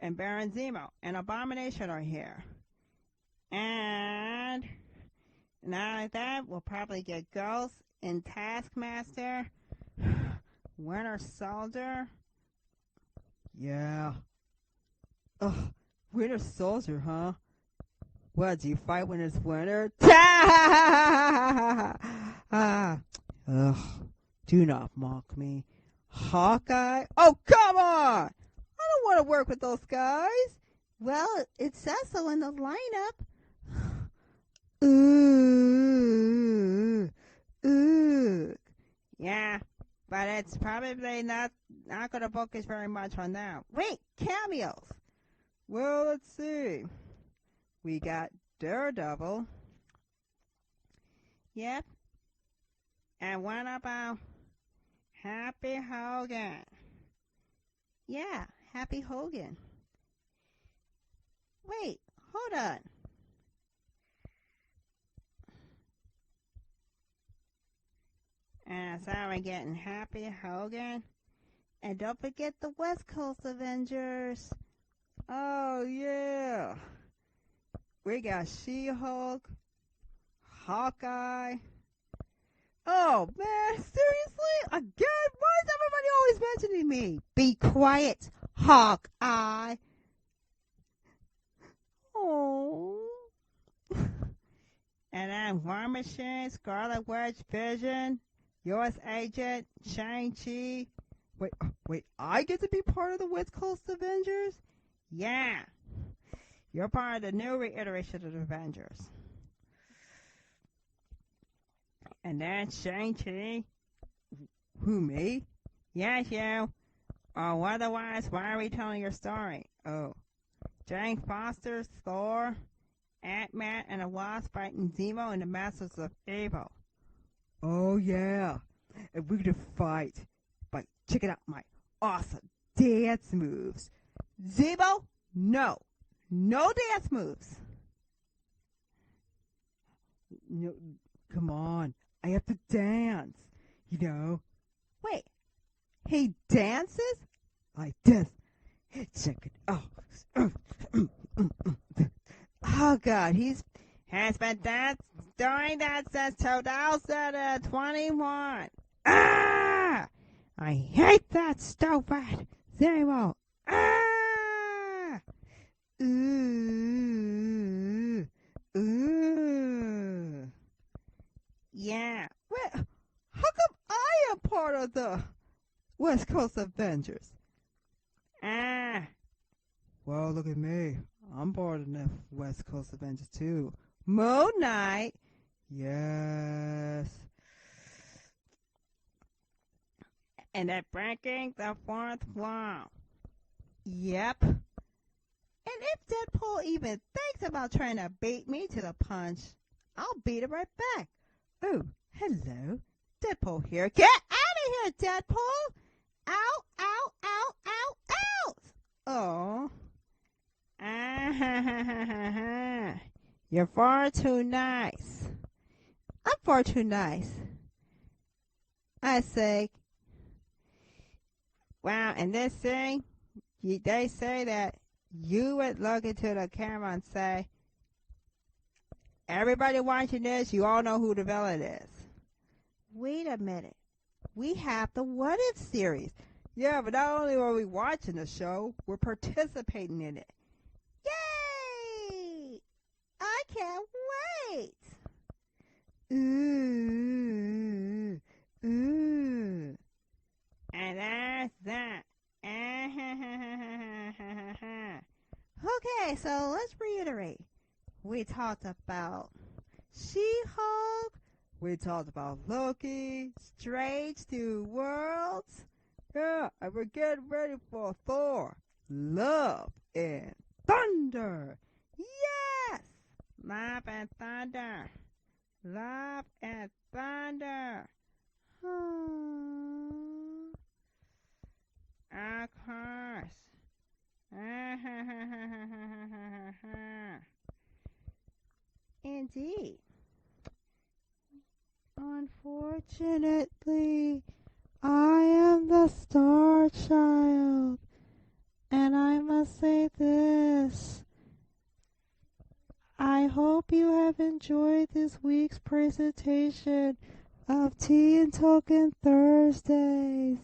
and Baron Zemo, and Abomination are here. And not like that, we'll probably get Ghost and Taskmaster, Winter Soldier. Yeah. Ugh, Winter Soldier, huh? What, do you fight when it's winter? Ugh, do not mock me. Hawkeye? Oh, come on! I don't want to work with those guys. Well, it says so in the lineup. Ooh. Yeah, but it's probably not going to focus very much on that. Wait, cameos. Well, let's see. We got Daredevil. Yep. And what about Happy Hogan? Yeah, Happy Hogan. Wait, hold on. So we're getting Happy Hogan. And don't forget the West Coast Avengers. Oh, yeah. We got She-Hulk, Hawkeye. Oh, man, seriously? Again? Why is everybody always mentioning me? Be quiet, Hawkeye. Oh. And then War Machine, Scarlet Witch, Vision, U.S. Agent, Shang-Chi. Wait, I get to be part of the West Coast Avengers? Yeah. You're part of the new reiteration of the Avengers. And then Shang-Chi. Who, me? Yes, you. Oh, otherwise, why are we telling your story? Oh. Jane Foster's Thor, Ant-Man, and the Wasp fighting Zemo and the Masters of Evil. Oh, yeah. And we're going to fight by checking out my awesome dance moves. Zemo? No. No dance moves. No, come on. I have to dance. You know. Wait. He dances? Like this. Check it out. Oh, God. Has been doing that since 2021. Ah! I hate that stupid Zemo. Ah! Ooh. Ooh. Yeah. Well, how come I am part of the West Coast Avengers? Ah. Well, look at me. I'm part of the West Coast Avengers too. Moon Knight. Yes. And they're breaking the fourth wall. Yep. And if Deadpool even thinks about trying to beat me to the punch, I'll beat him right back. Oh, hello. Deadpool here. Get out of here, Deadpool! Ow, ow, ow, ow, ow! Oh. Ah, you're far too nice. I'm far too nice. I say, Wow, and this thing, they say that you would look into the camera and say, everybody watching this, you all know who the villain is. wait a minute. We have the What If series. Yeah, but not only are we watching the show, we're participating in it. Yay! I can't wait. Ooh, ooh. And there's that. Okay, so let's reiterate. We talked about She-Hulk, We talked about Loki. Strange New Worlds, Yeah, and we're getting ready for Thor, Love, and Thunder. yes! Love and thunder. Love and thunder. Of course. Indeed. Unfortunately, I am the Star Child, and I must say this. I hope you have enjoyed this week's presentation of Tea and Token Thursdays.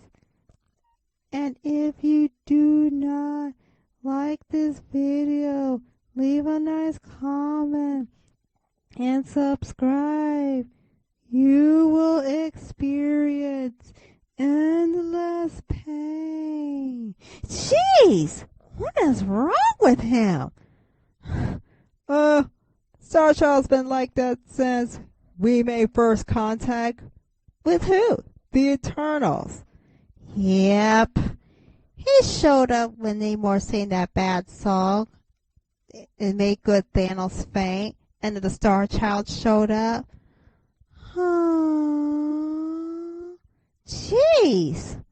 And if you do not like this video, leave a nice comment and subscribe. You will experience endless pain. Jeez, what is wrong with him? Star Child's been like that since we made first contact. With who? The Eternals. Yep. He showed up when Namor sang that bad song. It made good Thanos faint. And then the Star Child showed up. Jeez.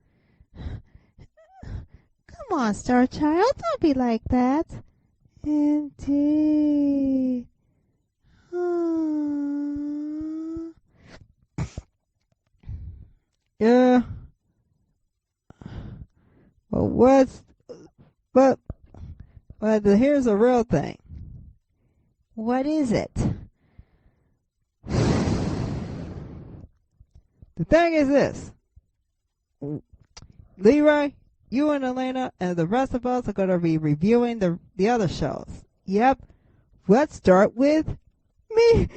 Come on, Star Child. Don't be like that. Indeed. Yeah. But here's the real thing. What is it? The thing is this. Leroy, you and Elena and the rest of us are going to be reviewing the other shows. Yep. Let's start with me.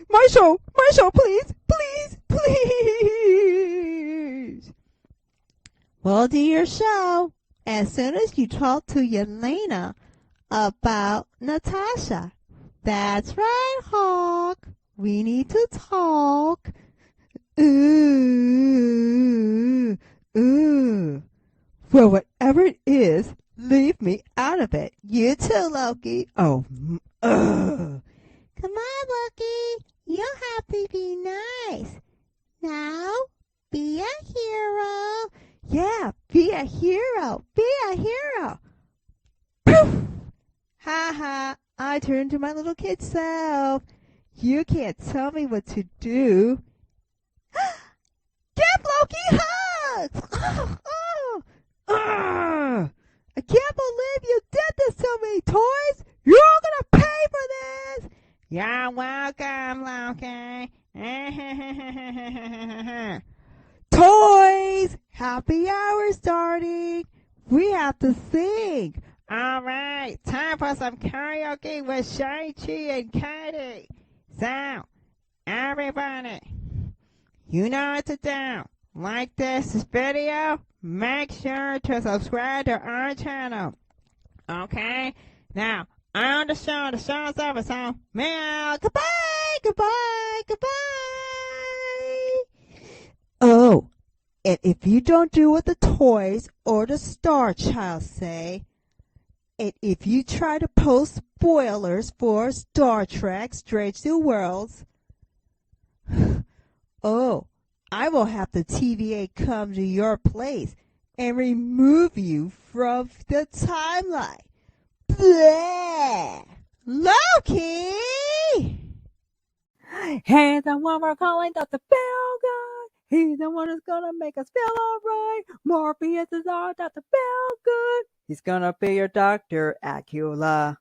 My show, please, please, please. We'll do your show as soon as you talk to Elena about Natasha. That's right, Hawk. We need to talk. Ooh, ooh. Well, whatever it is, leave me Out of it. You too, Loki. Oh, Come on, Loki. You have to be nice. Now, be a hero. Yeah, be a hero. Be a hero. Poof! Ha ha. I turned to my little kid self. You can't tell me what to do. Give Loki hugs! I can't believe you did this to me, toys! You're all gonna pay for this! You're welcome, Loki. Toys Happy hour starting. We have to sing. All right, time for some karaoke with Shang-Chi and Katie. So, everybody, you know what to do. Like this video, make sure to subscribe to our channel. Okay? Now, on the show is over, so meow. Goodbye, goodbye, goodbye. Oh, and if you don't do what the toys or the Star Child say, and if you try to post spoilers for Star Trek Strange New Worlds, oh, I will have the TVA come to your place and remove you from the timeline. Blah! Loki! He's the one we're calling Dr. Bell Guy. He's the one who's gonna make us feel alright. Morpheus is our Dr. Bell Good. He's gonna be your Dr. Acula.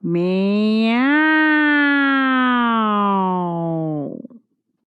Me